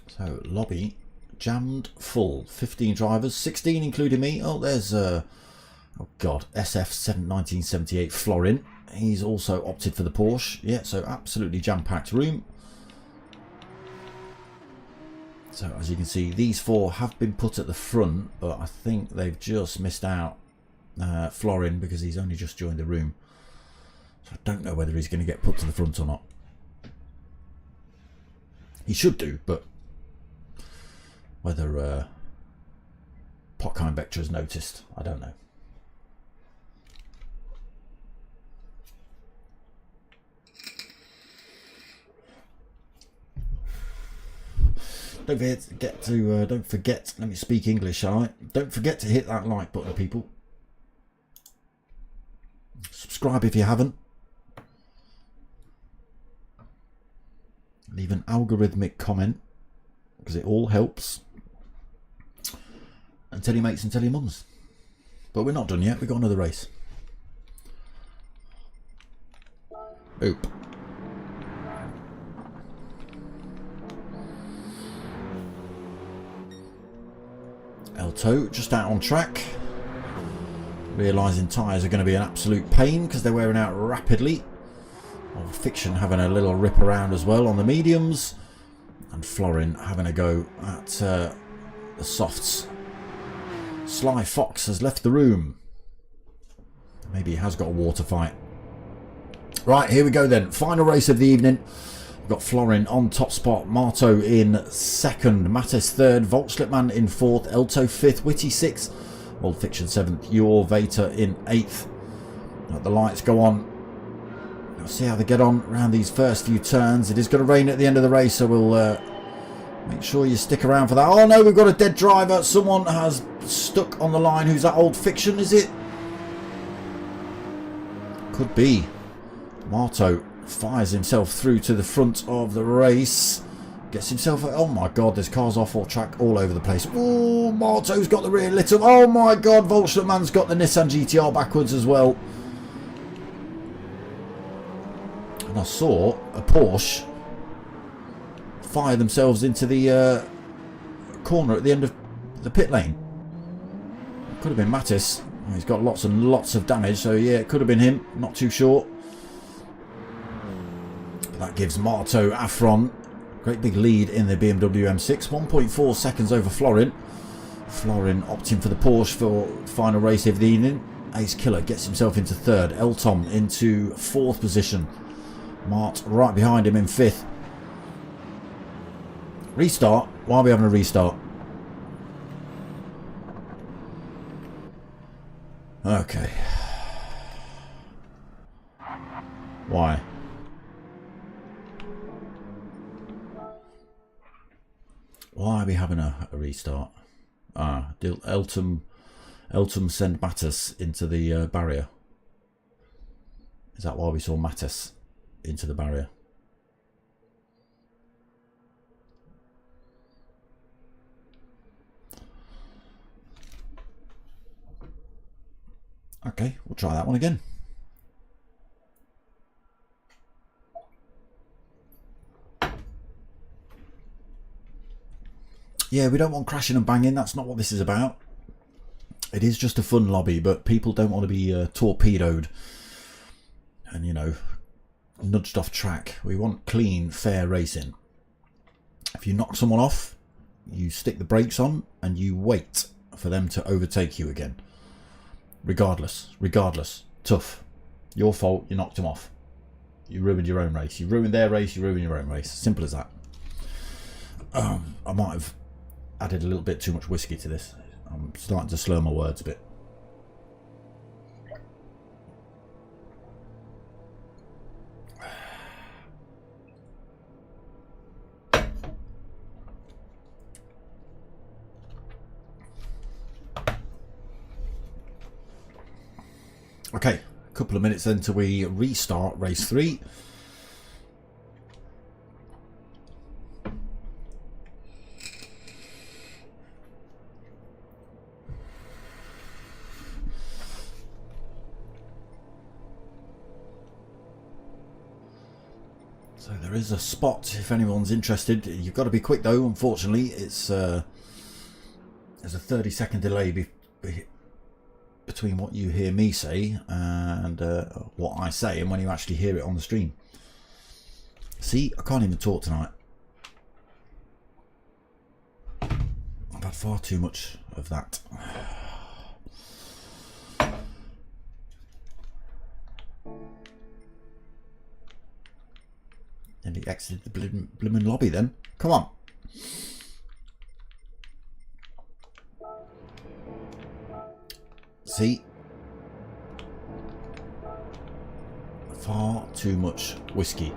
So lobby jammed full. 15 drivers, 16 including me. Oh, there's oh god, SF1978 Florin. He's also opted for the Porsche. Yeah, so absolutely jam-packed room. So as you can see, these four have been put at the front, but I think they've just missed out Florin because he's only just joined the room. So I don't know whether he's going to get put to the front or not. He should do, but whether Potkheim Vector has noticed, I don't know. Don't forget, let me speak English, shall I? Don't forget to hit that like button, people. Subscribe if you haven't. Leave an algorithmic comment, because it all helps. And tell your mates and tell your mums. But we're not done yet, we've got another race. Oop. Elto just out on track, realising tyres are going to be an absolute pain because they're wearing out rapidly. Fiction having a little rip around as well on the mediums, and Florin having a go at the softs. Sly Fox has left the room. Maybe he has got a water fight. Right, here we go then. Final race of the evening. We've got Florin on top spot, Marto in second, Mattis third, Volchletman in fourth, Elto fifth, Witty sixth, Old Fiction seventh, Your Vater in eighth. Let the lights go on. We'll see how they get on around these first few turns. It is going to rain at the end of the race, so we'll make sure you stick around for that. Oh no, we've got a dead driver. Someone has stuck on the line. Who's that? Old Fiction, is it? Could be. Marto fires himself through to the front of the race. Gets himself... Oh my god, there's cars off all track all over the place. Oh, Marto's got the rear lit up. Oh my god, Volschlermann's got the Nissan GTR backwards as well. And I saw a Porsche fire themselves into the corner at the end of the pit lane. It could have been Mattis. He's got lots and lots of damage, so yeah, it could have been him. Not too sure. That gives Marto Afron great big lead in the BMW M6. 1.4 seconds over Florin. Florin opting for the Porsche for final race of the evening. Ace Killer gets himself into third. Eltom into fourth position. Mart right behind him in fifth. Restart? Why are we having a restart? Okay. Why? Why are we having a restart? Did Elton send Mattis into the barrier? Is that why we saw Mattis into the barrier? Okay, we'll try that one again. Yeah, we don't want crashing and banging. That's not what this is about. It is just a fun lobby, but people don't want to be torpedoed and, you know, nudged off track. We want clean, fair racing. If you knock someone off, you stick the brakes on and you wait for them to overtake you again. Regardless. Tough. Your fault, you knocked them off. You ruined your own race. You ruined their race, you ruined your own race. Simple as that. I might have added a little bit too much whiskey to this. I'm starting to slur my words a bit. Okay, a couple of minutes then till we restart race 3. So there is a spot if anyone's interested. You've got to be quick though, unfortunately. It's there's a 30-second delay between what you hear me say and what I say and when you actually hear it on the stream. See, I can't even talk tonight. I've had far too much of that. And he exited the blooming lobby then. Come on. See? Far too much whiskey.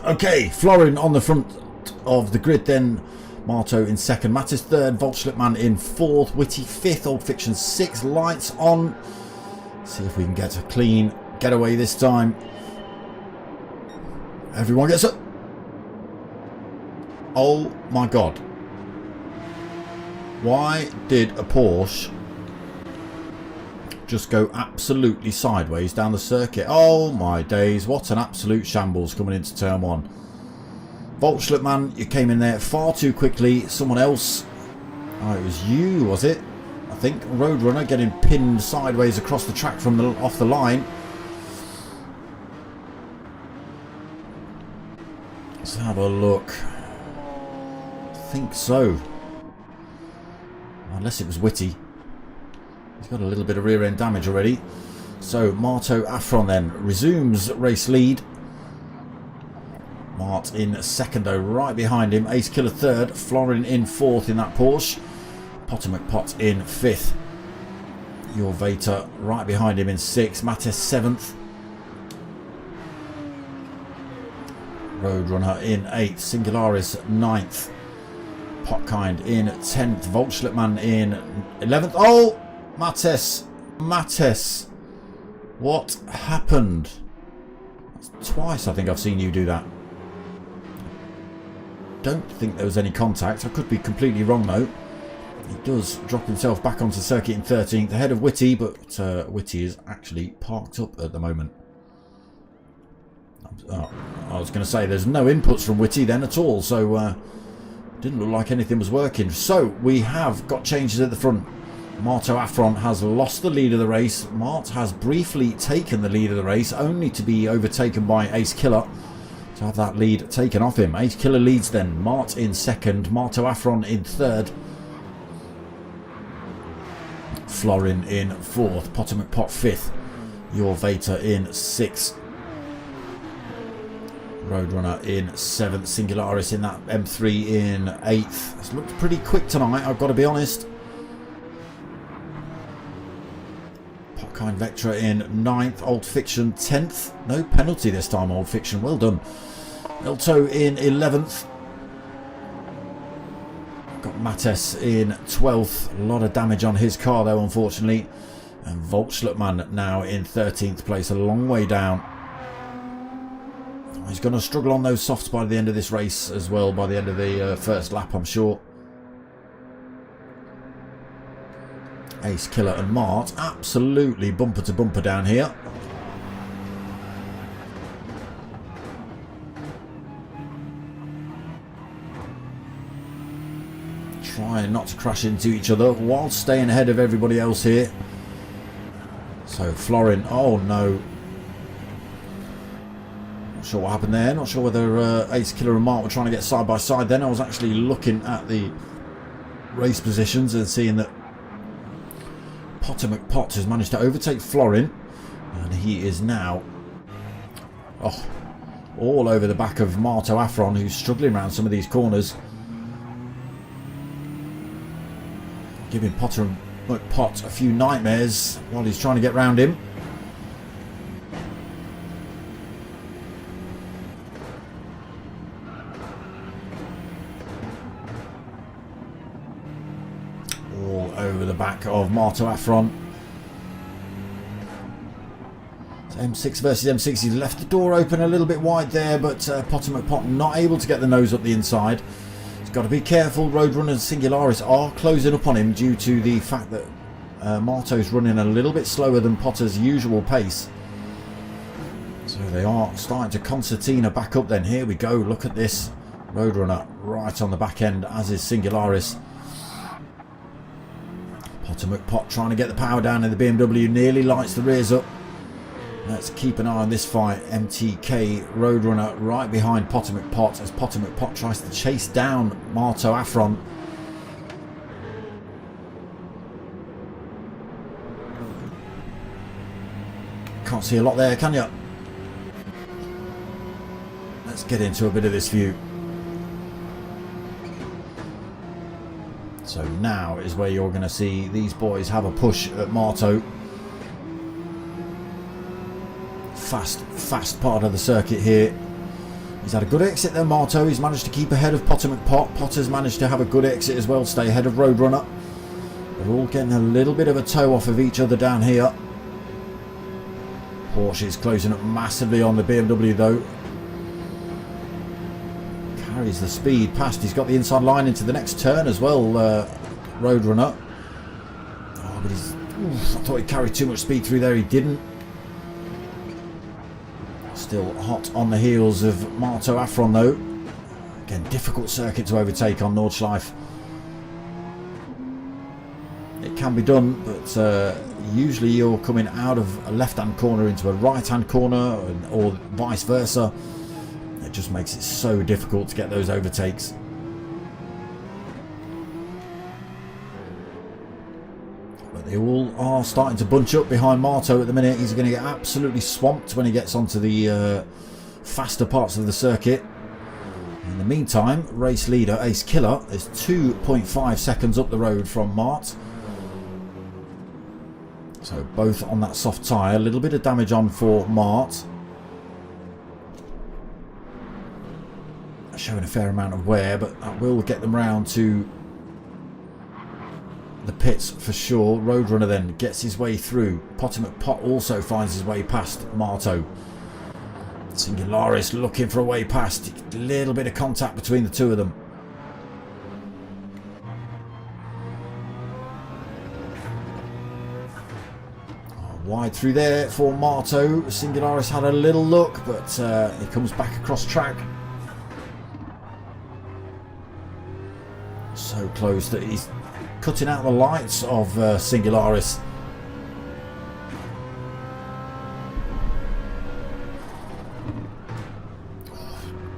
Okay, Florin on the front of the grid then. Marto in second. Mattis third. Volschlermann in fourth. Witty fifth. Old Fiction sixth. Lights on. See if we can get a clean getaway this time. Everyone gets up. Oh my god. Why did a Porsche just go absolutely sideways down the circuit? Oh my days, what an absolute shambles coming into turn 1. Volschlermann, you came in there far too quickly. Someone else, oh, it was you, was it? I think Roadrunner getting pinned sideways across the track from off the line. Let's have a look. I think so. Unless it was Witty. He's got a little bit of rear end damage already. So Marto Afron then resumes race lead. Mart in second though, right behind him. Ace Killer third. Florin in fourth in that Porsche. Potomac Pot in fifth. Your Vater right behind him in sixth. Mattis seventh. Roadrunner in 8th, Singularis 9th, Potkind in 10th, Volschlitman in 11th. Oh, Mattes, what happened? Twice I think I've seen you do that. Don't think there was any contact. I could be completely wrong though. He does drop himself back onto the circuit in 13th, ahead of Whitty, but Whitty is actually parked up at the moment. Oh, I was going to say there's no inputs from Whitty then at all, so didn't look like anything was working. So we have got changes at the front. Marto Afron has lost the lead of the race. Mart has briefly taken the lead of the race, only to be overtaken by Ace Killer, to have that lead taken off him. Ace Killer leads then, Mart in 2nd, Marto Afron in 3rd, Florin in 4th, Potter McPot 5th, Your Vater in 6th, Roadrunner in 7th, Singularis in that M3 in 8th. It's looked pretty quick tonight, I've got to be honest. Potkind Vectra in 9th, Old Fiction 10th. No penalty this time, Old Fiction, well done. Elto in 11th. Got Mattes in 12th. A lot of damage on his car though, unfortunately. And Volschlitman now in 13th place, a long way down. He's going to struggle on those softs by the end of this race as well, by the end of the first lap, I'm sure. Ace Killer and Mart absolutely bumper to bumper down here. Trying not to crash into each other while staying ahead of everybody else here. So Florin, oh no. Not sure what happened there. Not sure whether Ace Killer and Mart were trying to get side by side then. I was actually looking at the race positions and seeing that Potter McPot has managed to overtake Florin, and he is now all over the back of Marto Afron, who's struggling around some of these corners, giving Potter McPot a few nightmares while he's trying to get round him. Over the back of Marto Afron. So M6 versus M6. He's left the door open a little bit wide there, but Potter McPot not able to get the nose up the inside. He's got to be careful. Roadrunner and Singularis are closing up on him due to the fact that Marto's running a little bit slower than Potter's usual pace. So they are starting to concertina back up then. Here we go. Look at this. Roadrunner right on the back end, as is Singularis. Potter McPot trying to get the power down in the BMW, nearly lights the rears up. Let's keep an eye on this fight. MTK Roadrunner right behind Potter McPot as Potter McPot tries to chase down Marto Afron. Can't see a lot there, can you? Let's get into a bit of this view. So now is where you're going to see these boys have a push at Marto. Fast part of the circuit here. He's had a good exit there, Marto. He's managed to keep ahead of Potter McPot. Potter's managed to have a good exit as well, stay ahead of Roadrunner. They're all getting a little bit of a toe off of each other down here. Porsche is closing up massively on the BMW though. Carries the speed past. He's got the inside line into the next turn as well, Roadrunner. Oh, but he's... Oof, I thought he carried too much speed through there. He didn't. Still hot on the heels of Marto Afron though. Again, difficult circuit to overtake on Nordschleife. It can be done, but usually you're coming out of a left-hand corner into a right-hand corner, or vice versa. It just makes it so difficult to get those overtakes. But they all are starting to bunch up behind Marto at the minute. He's going to get absolutely swamped when he gets onto the faster parts of the circuit. In the meantime, race leader Ace Killer is 2.5 seconds up the road from Mart. So both on that soft tyre. A little bit of damage on for Mart. showing a fair amount of wear, but that will get them round to the pits for sure. Roadrunner then gets his way through. Potomac Pot also finds his way past Marto. Singularis looking for a way past. A little bit of contact between the two of them. Wide through there for Marto. Singularis had a little look, but he comes back across track. So close that he's cutting out the lights of Singularis.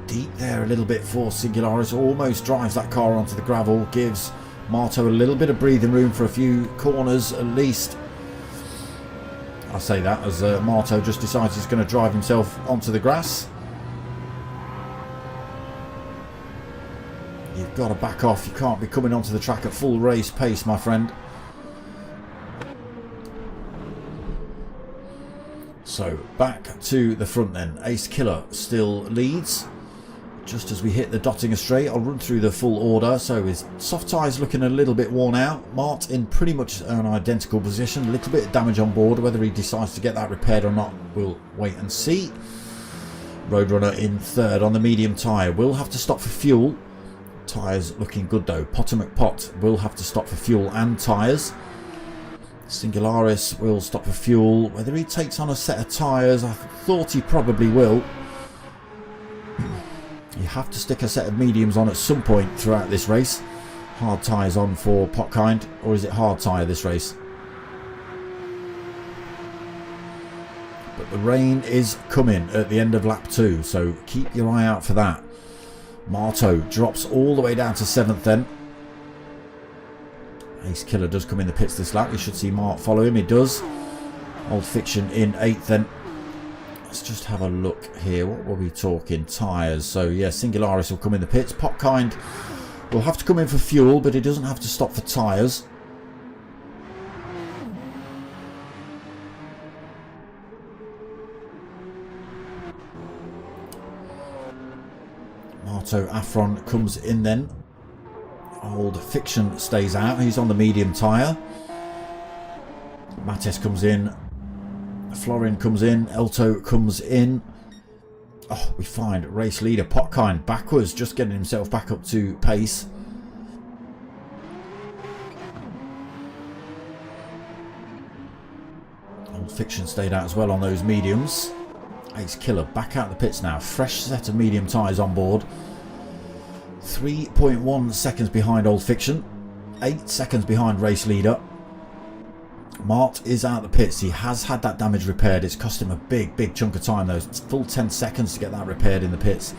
Deep there a little bit for Singularis. Almost drives that car onto the gravel. Gives Marto a little bit of breathing room for a few corners at least. I say that as Marto just decides he's going to drive himself onto the grass. You've got to back off. You can't be coming onto the track at full race pace, my friend. So back to the front then. Ace Killer still leads. Just as we hit the Dottinger Straight, I'll run through the full order. So his soft tyres looking a little bit worn out. Mart in pretty much an identical position. A little bit of damage on board. Whether he decides to get that repaired or not, we'll wait and see. Roadrunner in third on the medium tyre. Will have to stop for fuel. Tyres looking good though. Potomac Pot will have to stop for fuel and tyres. Singularis will stop for fuel. Whether he takes on a set of tyres, I thought he probably will. You have to stick a set of mediums on at some point throughout this race. Hard tyres on for Potkind, or is it hard tyre this race? But the rain is coming at the end of lap 2, so keep your eye out for that. Marto drops all the way down to 7th then. Ace Killer does come in the pits this lap. You should see Mart follow him. He does. Old Fiction in 8th then. Let's just have a look here. What were we talking? Tyres. So yeah, Singularis will come in the pits. Potkind will have to come in for fuel, but he doesn't have to stop for tyres. Marto Afron comes in then. Old Fiction stays out. He's on the medium tyre. Mattes comes in. Florin comes in. Elto comes in. Oh, we find race leader Potkind backwards, just getting himself back up to pace. Old Fiction stayed out as well on those mediums. Ace Killer back out the pits now. Fresh set of medium tyres on board. 3.1 seconds behind Old Fiction. 8 seconds behind race leader. Mart is out the pits. He has had that damage repaired. It's cost him a big chunk of time though. It's full 10 seconds to get that repaired in the pits.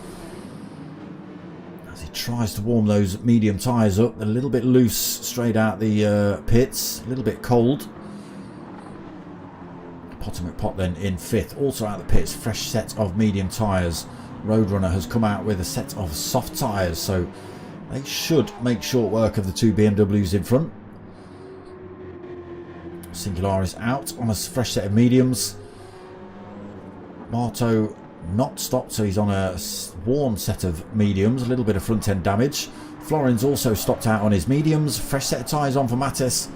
As he tries to warm those medium tyres up. A little bit loose straight out the pits. A little bit cold. Potomac Pot then in 5th. Also out the pits. Fresh set of medium tyres. Roadrunner has come out with a set of soft tyres. So they should make short work of the two BMWs in front. Singularis out on a fresh set of mediums. Marto not stopped, so he's on a worn set of mediums. A little bit of front end damage. Florin's also stopped out on his mediums. Fresh set of tyres on for Mattes.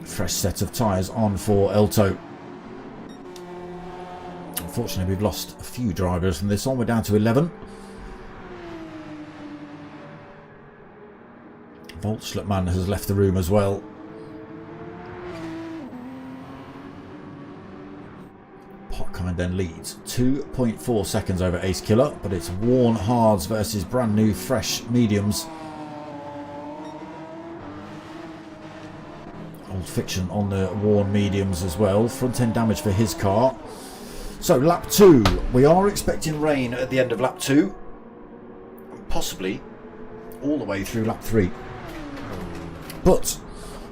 Fresh set of tyres on for Elto. Unfortunately, we've lost a few drivers from this on. We're down to 11. Voltschlitman has left the room as well. Potkind then leads 2.4 seconds over Ace Killer, but it's worn hards versus brand new fresh mediums. Old Fiction on the worn mediums as well. Front end damage for his car. So lap 2, we are expecting rain at the end of lap 2, possibly all the way through lap 3. But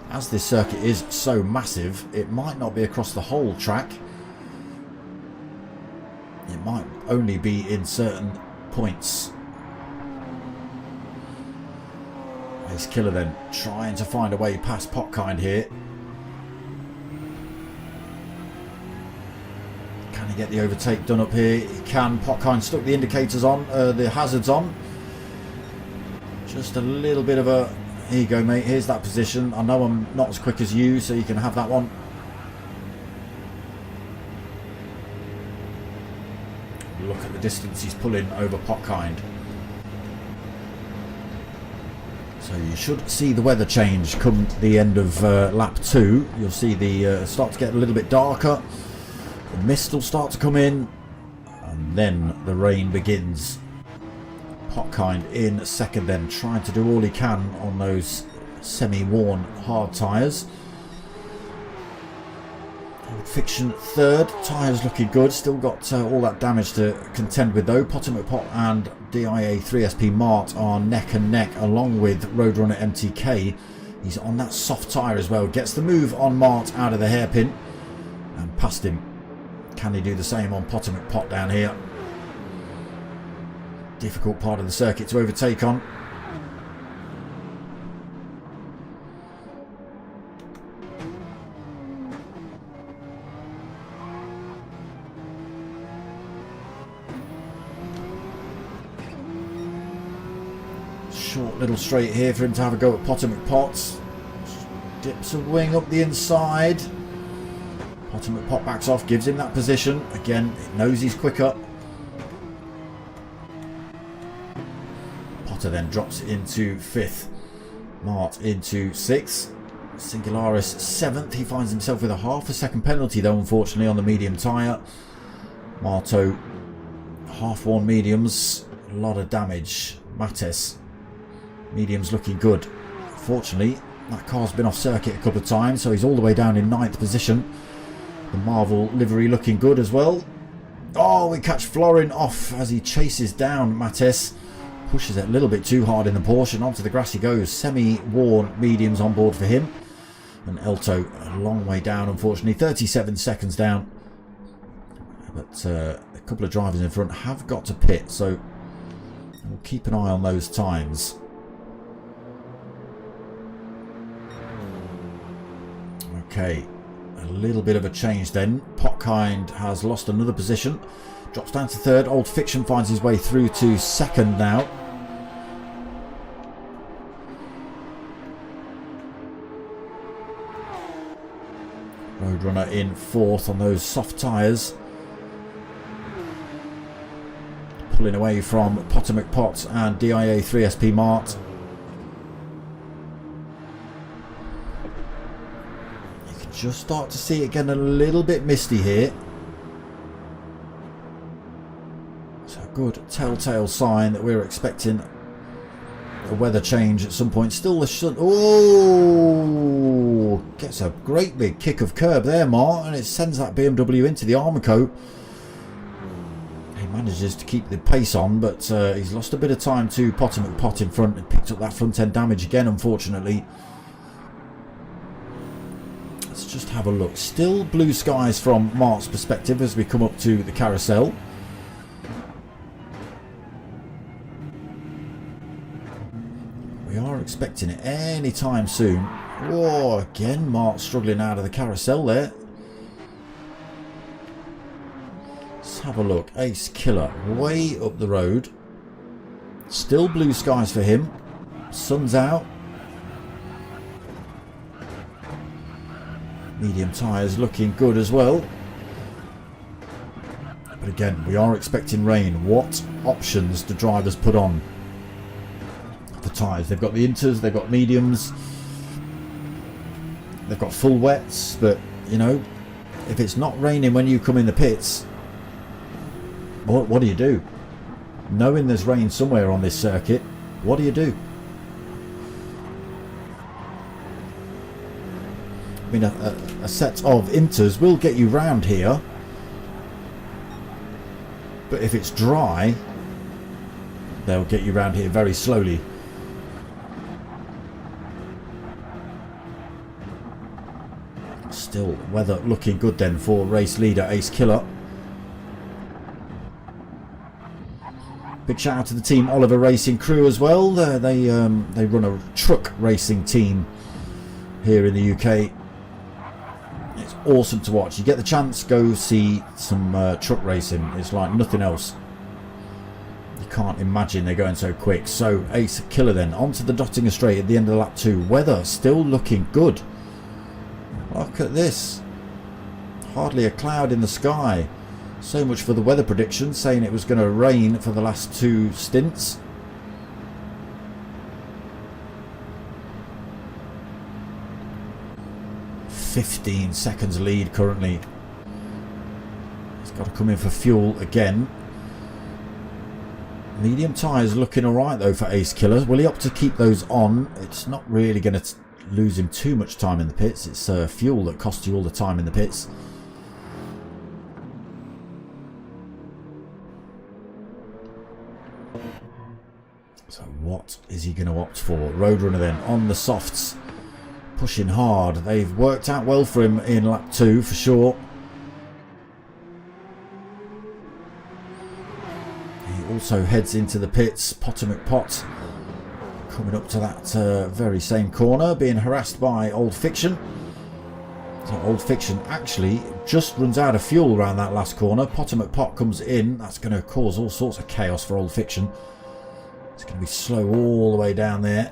as this circuit is so massive, it might not be across the whole track. It might only be in certain points. Ace Killer then trying to find a way past Potkind here. Can he get the overtake done up here? He can. Potkind stuck the indicators on, the hazards on. Just a little bit of a... Here you go, mate. Here's that position. I know I'm not as quick as you, so you can have that one. Look at the distance he's pulling over Potkind. So you should see the weather change come the end of lap 2. You'll see the start to get a little bit darker. The mist will start to come in. And then the rain begins. Potkind in second then, trying to do all he can on those semi-worn hard tyres. Fiction third, tyres looking good, still got all that damage to contend with though. Potter McPot and DIA 3SP Mart are neck and neck along with Roadrunner MTK. He's on that soft tyre as well, gets the move on Mart out of the hairpin and past him. Can he do the same on Potter McPot down here? Difficult part of the circuit to overtake on. Short little straight here for him to have a go at Potter McPot. Dips a wing up the inside. Potter McPot backs off, gives him that position. Again, it knows he's quicker. Potter then drops into 5th. Mart into 6th. Singularis 7th. He finds himself with a half a second penalty though, unfortunately, on the medium tyre. Marto, half-worn mediums. A lot of damage. Mates, mediums looking good. Fortunately, that car's been off circuit a couple of times, so he's all the way down in 9th position. The Marvel livery looking good as well. Oh, we catch Florin off as he chases down Mates. Pushes it a little bit too hard in the Porsche. Onto the grass he goes. Semi-worn mediums on board for him. And Elto a long way down, unfortunately. 37 seconds down. But a couple of drivers in front have got to pit, so we'll keep an eye on those times. Okay, a little bit of a change then. Potkind has lost another position. Drops down to 3rd. Old Fiction finds his way through to 2nd now. Roadrunner in 4th on those soft tyres. Pulling away from Potter McPot and DIA 3SP Mart. You can just start to see it getting a little bit misty here. So a good telltale sign that we're expecting a weather change at some point. Still the oh, gets a great big kick of curb there, Mart, and it sends that BMW into the Armco. Manages to keep the pace on, but he's lost a bit of time to Potter McPot in front and picked up that front end damage again, unfortunately. Let's just have a look. Still blue skies from Mart's perspective as we come up to the carousel. We are expecting it any time soon. Oh, again Mart struggling out of the carousel there. Have a look. Ace Killer way up the road. Still blue skies for him. Sun's out. Medium tyres looking good as well. But again, we are expecting rain. What options do drivers put on the tyres? They've got the inters, they've got mediums, they've got full wets, but you know, if it's not raining when you come in the pits, what do you do? Knowing there's rain somewhere on this circuit, what do you do? I mean, a set of inters will get you round here, but if it's dry, they'll get you round here very slowly. Still, weather looking good then for race leader Ace Killer. Big shout out to the Team Oliver Racing crew as well. They run a truck racing team here in the UK. It's awesome to watch. You get the chance, go see some truck racing. It's like nothing else. You can't imagine they're going so quick. So Ace Killer then onto the Dottinger Straight at the end of lap 2. Weather still looking good. Look at this. Hardly a cloud in the sky. So much for the weather prediction, saying it was going to rain for the last 2 stints. "15 seconds lead currently." He's got to come in for fuel again. Medium tyres looking alright though for Ace Killer. Will he opt to keep those on? It's not really going to lose him too much time in the pits. It's fuel that costs you all the time in the pits. So what is he going to opt for? Roadrunner then on the softs, pushing hard. They've worked out well for him in lap 2 for sure. He also heads into the pits. Potomac Pot coming up to that very same corner, being harassed by Old Fiction. So Old Fiction actually just runs out of fuel around that last corner. Potomac Pot comes in. That's going to cause all sorts of chaos for Old Fiction. It's going to be slow all the way down there.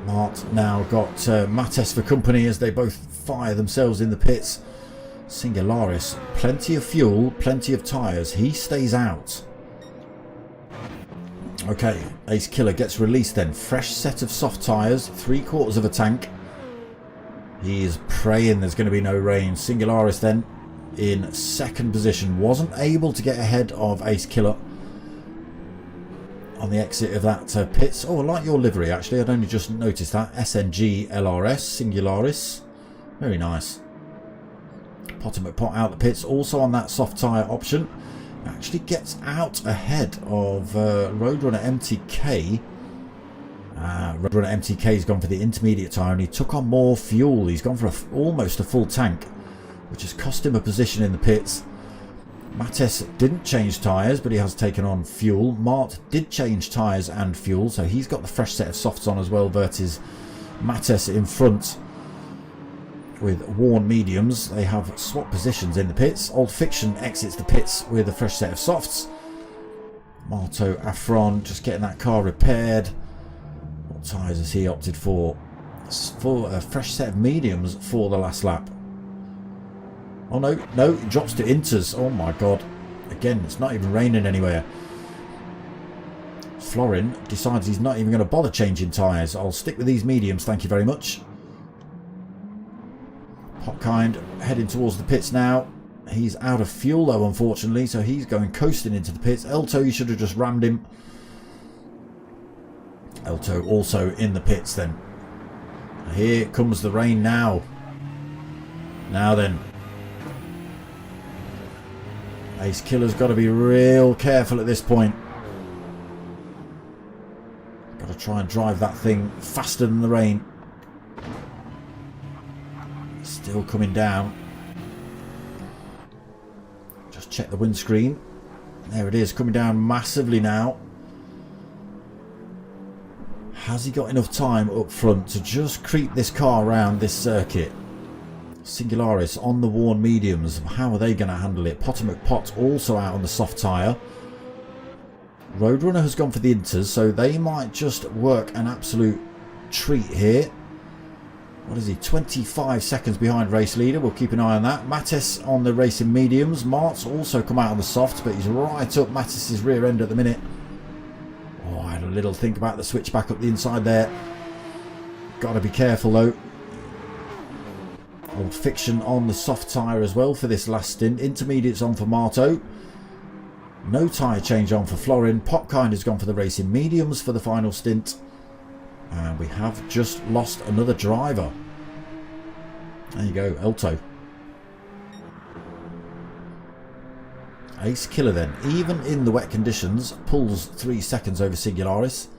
Mart now got Mattes for company as they both fire themselves in the pits. Singularis, plenty of fuel, plenty of tyres. He stays out. Okay, Ace Killer gets released then. Fresh set of soft tyres, 3/4 of a tank. He is praying there's going to be no rain. Singularis then in second position. Wasn't able to get ahead of Ace Killer on the exit of that pits. Oh, I like your livery actually. I'd only just noticed that. SNG LRS Singularis. Very nice. Potomac Pot out the pits. Also on that soft tyre option. Actually gets out ahead of Roadrunner MTK. Roadrunner MTK's gone for the intermediate tyre and he took on more fuel. He's gone for almost a full tank, which has cost him a position in the pits. Mattes didn't change tyres, but he has taken on fuel. Mart did change tyres and fuel, so he's got the fresh set of softs on as well versus Mattes in front with worn mediums. They have swapped positions in the pits. Old Fiction exits the pits with a fresh set of softs. Marto Afron just getting that car repaired. What tyres has he opted for? For a fresh set of mediums for the last lap. Oh no, no, it drops to inters. Oh my god. Again, it's not even raining anywhere. Florin decides he's not even going to bother changing tyres. I'll stick with these mediums, thank you very much. Hopkind heading towards the pits now. He's out of fuel though, unfortunately, so he's going coasting into the pits. Elto, you should have just rammed him. Elto also in the pits then. Here comes the rain now. Now then. Ace Killer's got to be real careful at this point. Got to try and drive that thing faster than the rain. Still coming down. Just check the windscreen. There it is, coming down massively now. Has he got enough time up front to just creep this car around this circuit? Singularis on the worn mediums. How are they going to handle it? Potomac Pot also out on the soft tyre. Roadrunner has gone for the inters, so they might just work an absolute treat here. What is he? 25 seconds behind race leader. We'll keep an eye on that. Mattes on the racing mediums. Mart's also come out on the softs, but he's right up Mattis's rear end at the minute. Oh, I had a little think about the switch back up the inside there. Got to be careful though. Old Fiction on the soft tyre as well for this last stint. Intermediates on for Marto. No tyre change on for Florin. Popkind has gone for the racing mediums for the final stint. And we have just lost another driver. There you go, Elto. Ace Killer then, even in the wet conditions, pulls 3 seconds over Singularis.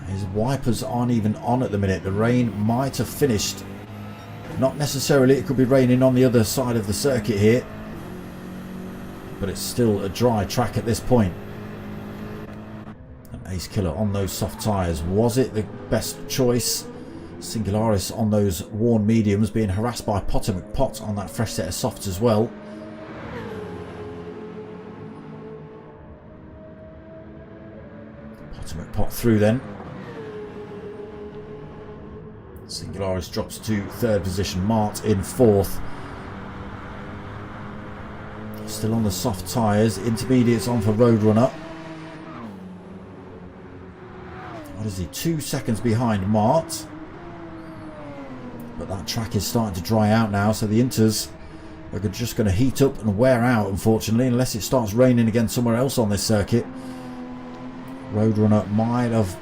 His wipers aren't even on at the minute. The rain might have finished. Not necessarily, it could be raining on the other side of the circuit here. But it's still a dry track at this point. And Ace Killer on those soft tyres. Was it the best choice? Singularis on those worn mediums, being harassed by Potter McPot on that fresh set of softs as well. Potter McPot through then. Singularis drops to third position. Mart in fourth. Still on the soft tyres. Intermediates on for Roadrunner. What is he? 2 seconds behind Mart. But that track is starting to dry out now, so the Inters are just going to heat up and wear out, unfortunately, unless it starts raining again somewhere else on this circuit. Roadrunner might have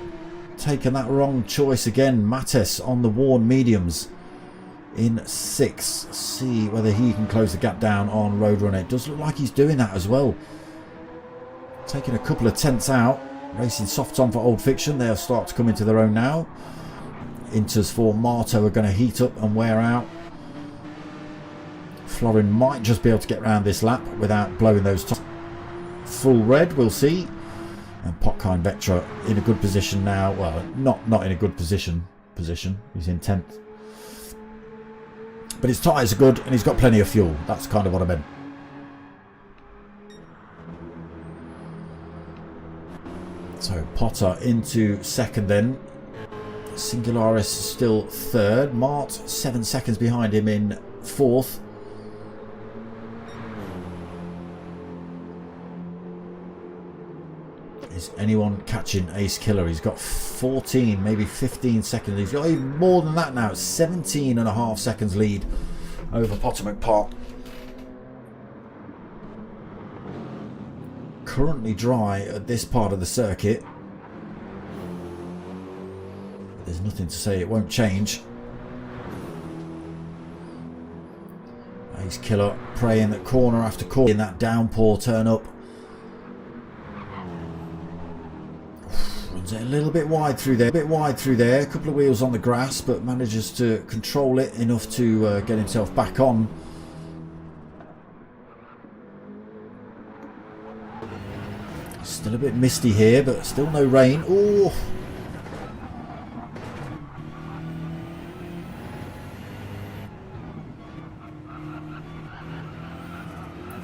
taken that wrong choice again. Mattes on the worn mediums in 6th. See whether he can close the gap down on Roadrunner. It does look like he's doing that as well. Taking a couple of tenths out. Racing softs on for Old Fiction. They'll start to come into their own now. Inters for Marto are going to heat up and wear out. Florin might just be able to get around this lap without blowing those full red. We'll see. And Potkind Vectra in a good position now. Well, not in a good position. He's in 10th. But his tyres are good and he's got plenty of fuel. That's kind of what I meant. So Potter into second then. Singularis still third. Mart 7 seconds behind him in fourth. Is anyone catching Ace Killer? He's got 14, maybe 15 seconds. He's got even more than that now. It's 17.5 seconds lead over Potter McPot. Currently dry at this part of the circuit. There's nothing to say it won't change. Ace Killer praying that corner after corner in that downpour turn up. Runs it a little bit wide through there. A couple of wheels on the grass, but manages to control it enough to get himself back on. Still a bit misty here, but still no rain. Oh!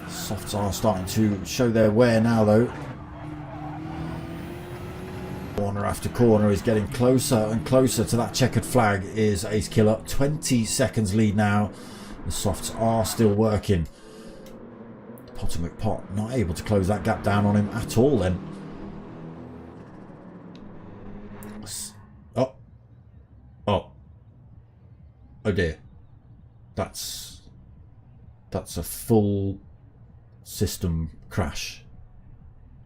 Softs are starting to show their wear now, though. Corner after corner is getting closer and closer to that checkered flag. Is Ace Killer. 20 seconds lead now. The softs are still working. Potter McPot not able to close that gap down on him at all then. Oh dear. That's a full system crash.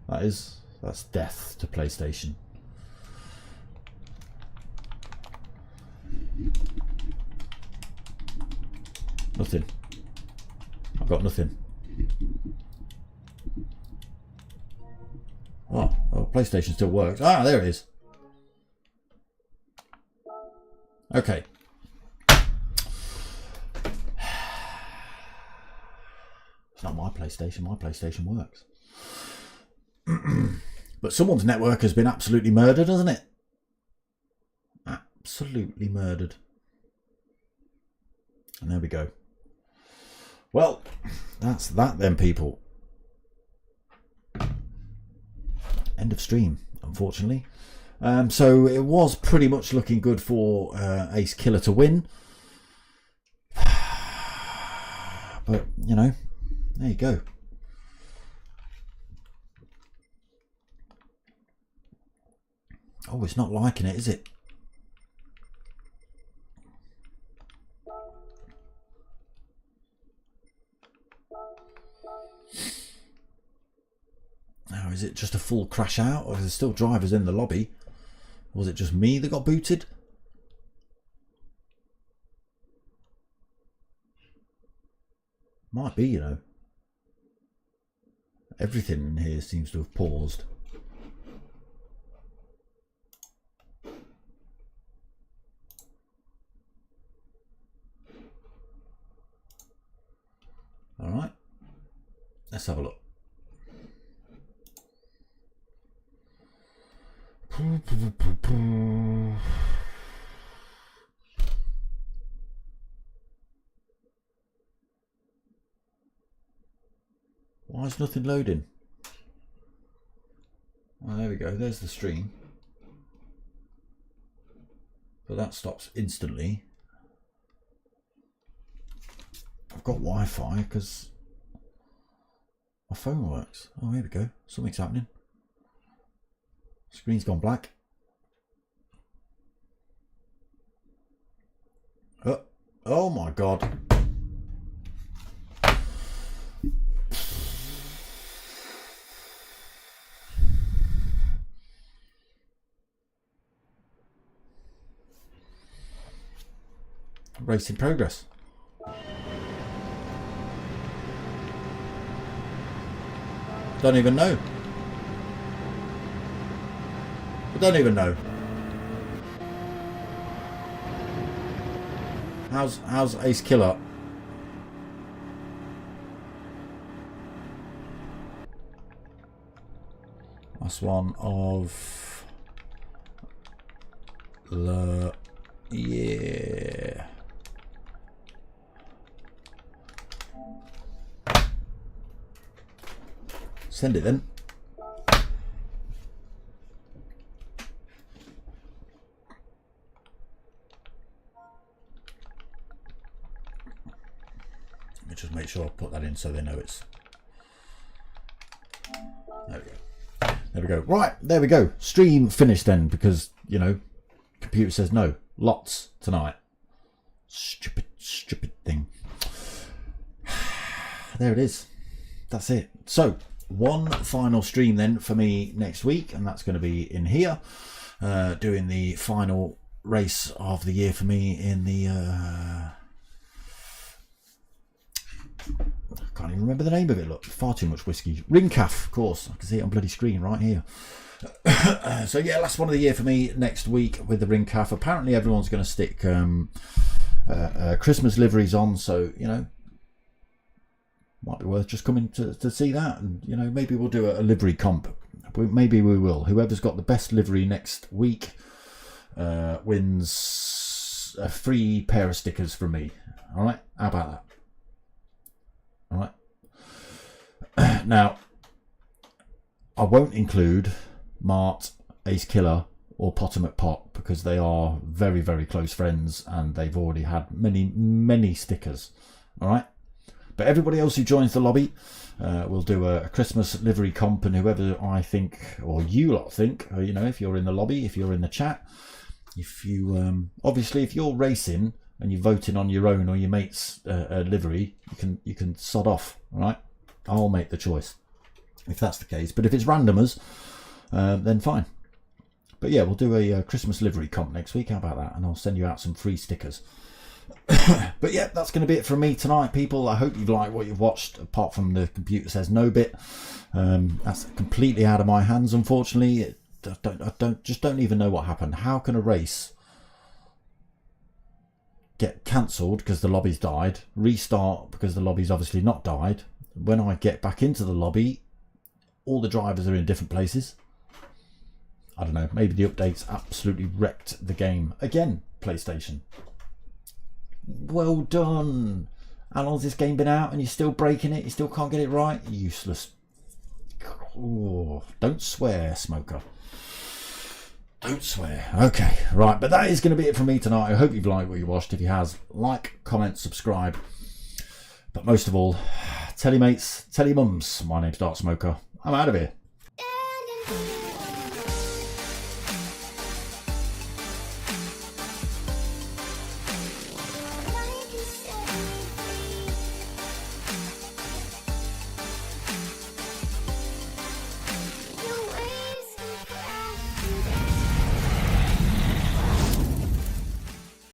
That's death to PlayStation. Nothing. I've got nothing. Oh, PlayStation still works. Ah, there it is. Okay. It's not my PlayStation. My PlayStation works. But someone's network has been absolutely murdered, hasn't it? Absolutely murdered. And there we go. Well, that's that then, people. End of stream, unfortunately. So it was pretty much looking good for Ace Killer to win. But, you know, there you go. Oh, it's not liking it, is it? Now, is it just a full crash out, or is there still drivers in the lobby? Or was it just me that got booted? Might be, you know. Everything in here seems to have paused. All right, let's have a look. Why is nothing loading? Oh, there we go. There's the stream. But that stops instantly. I've got Wi-Fi because my phone works. Oh, here we go. Something's happening. Screen's gone black. Oh my God. Race in progress. Don't even know. I don't even know. How's Ace Killer? That's one of the year. Send it then. Let me just make sure I put that in so they know it's. There we go. There we go. Right, there we go. Stream finished then because, you know, computer says no. Lots tonight. Stupid thing. There it is. That's it. So, one final stream then for me next week, and that's going to be in here, doing the final race of the year for me in the I can't even remember the name of it. Look, far too much whiskey. Ringcalf, of course. I can see it on bloody screen right here. So yeah, last one of the year for me next week with the Ringcalf. Apparently everyone's going to stick Christmas liveries on, so you know, might be worth just coming to see that. And you know, maybe we'll do a livery comp. Maybe we will. Whoever's got the best livery next week wins a free pair of stickers from me. All right, how about that? All right. Now, I won't include Mart, Ace Killer, or Potter McPot because they are very, very close friends and they've already had many stickers. All right. But everybody else who joins the lobby, we'll do a Christmas livery comp, and whoever I think, or you lot think, you know, if you're in the lobby, if you're in the chat, if you obviously if you're racing and you're voting on your own or your mate's livery, you can sod off. All right, I'll make the choice if that's the case. But if it's randomers, then fine. But yeah, we'll do a Christmas livery comp next week. How about that? And I'll send you out some free stickers. But yeah, that's going to be it from me tonight, people. I hope you've liked what you've watched, apart from the computer says no bit. That's completely out of my hands, unfortunately. I don't even know what happened. How can a race get cancelled because the lobby's died, restart because the lobby's obviously not died? When I get back into the lobby, all the drivers are in different places. I don't know, maybe the updates absolutely wrecked the game again. PlayStation, well done. How long's this game been out and you're still breaking it? You still can't get it right? Useless. Oh, don't swear, Smoker. Don't swear. Okay, right, but that is going to be it from me tonight. I hope you've liked what you watched. If you has, like, comment, subscribe. But most of all, tell your mates, tell your mums. My name's Dark Smoker. I'm out of here.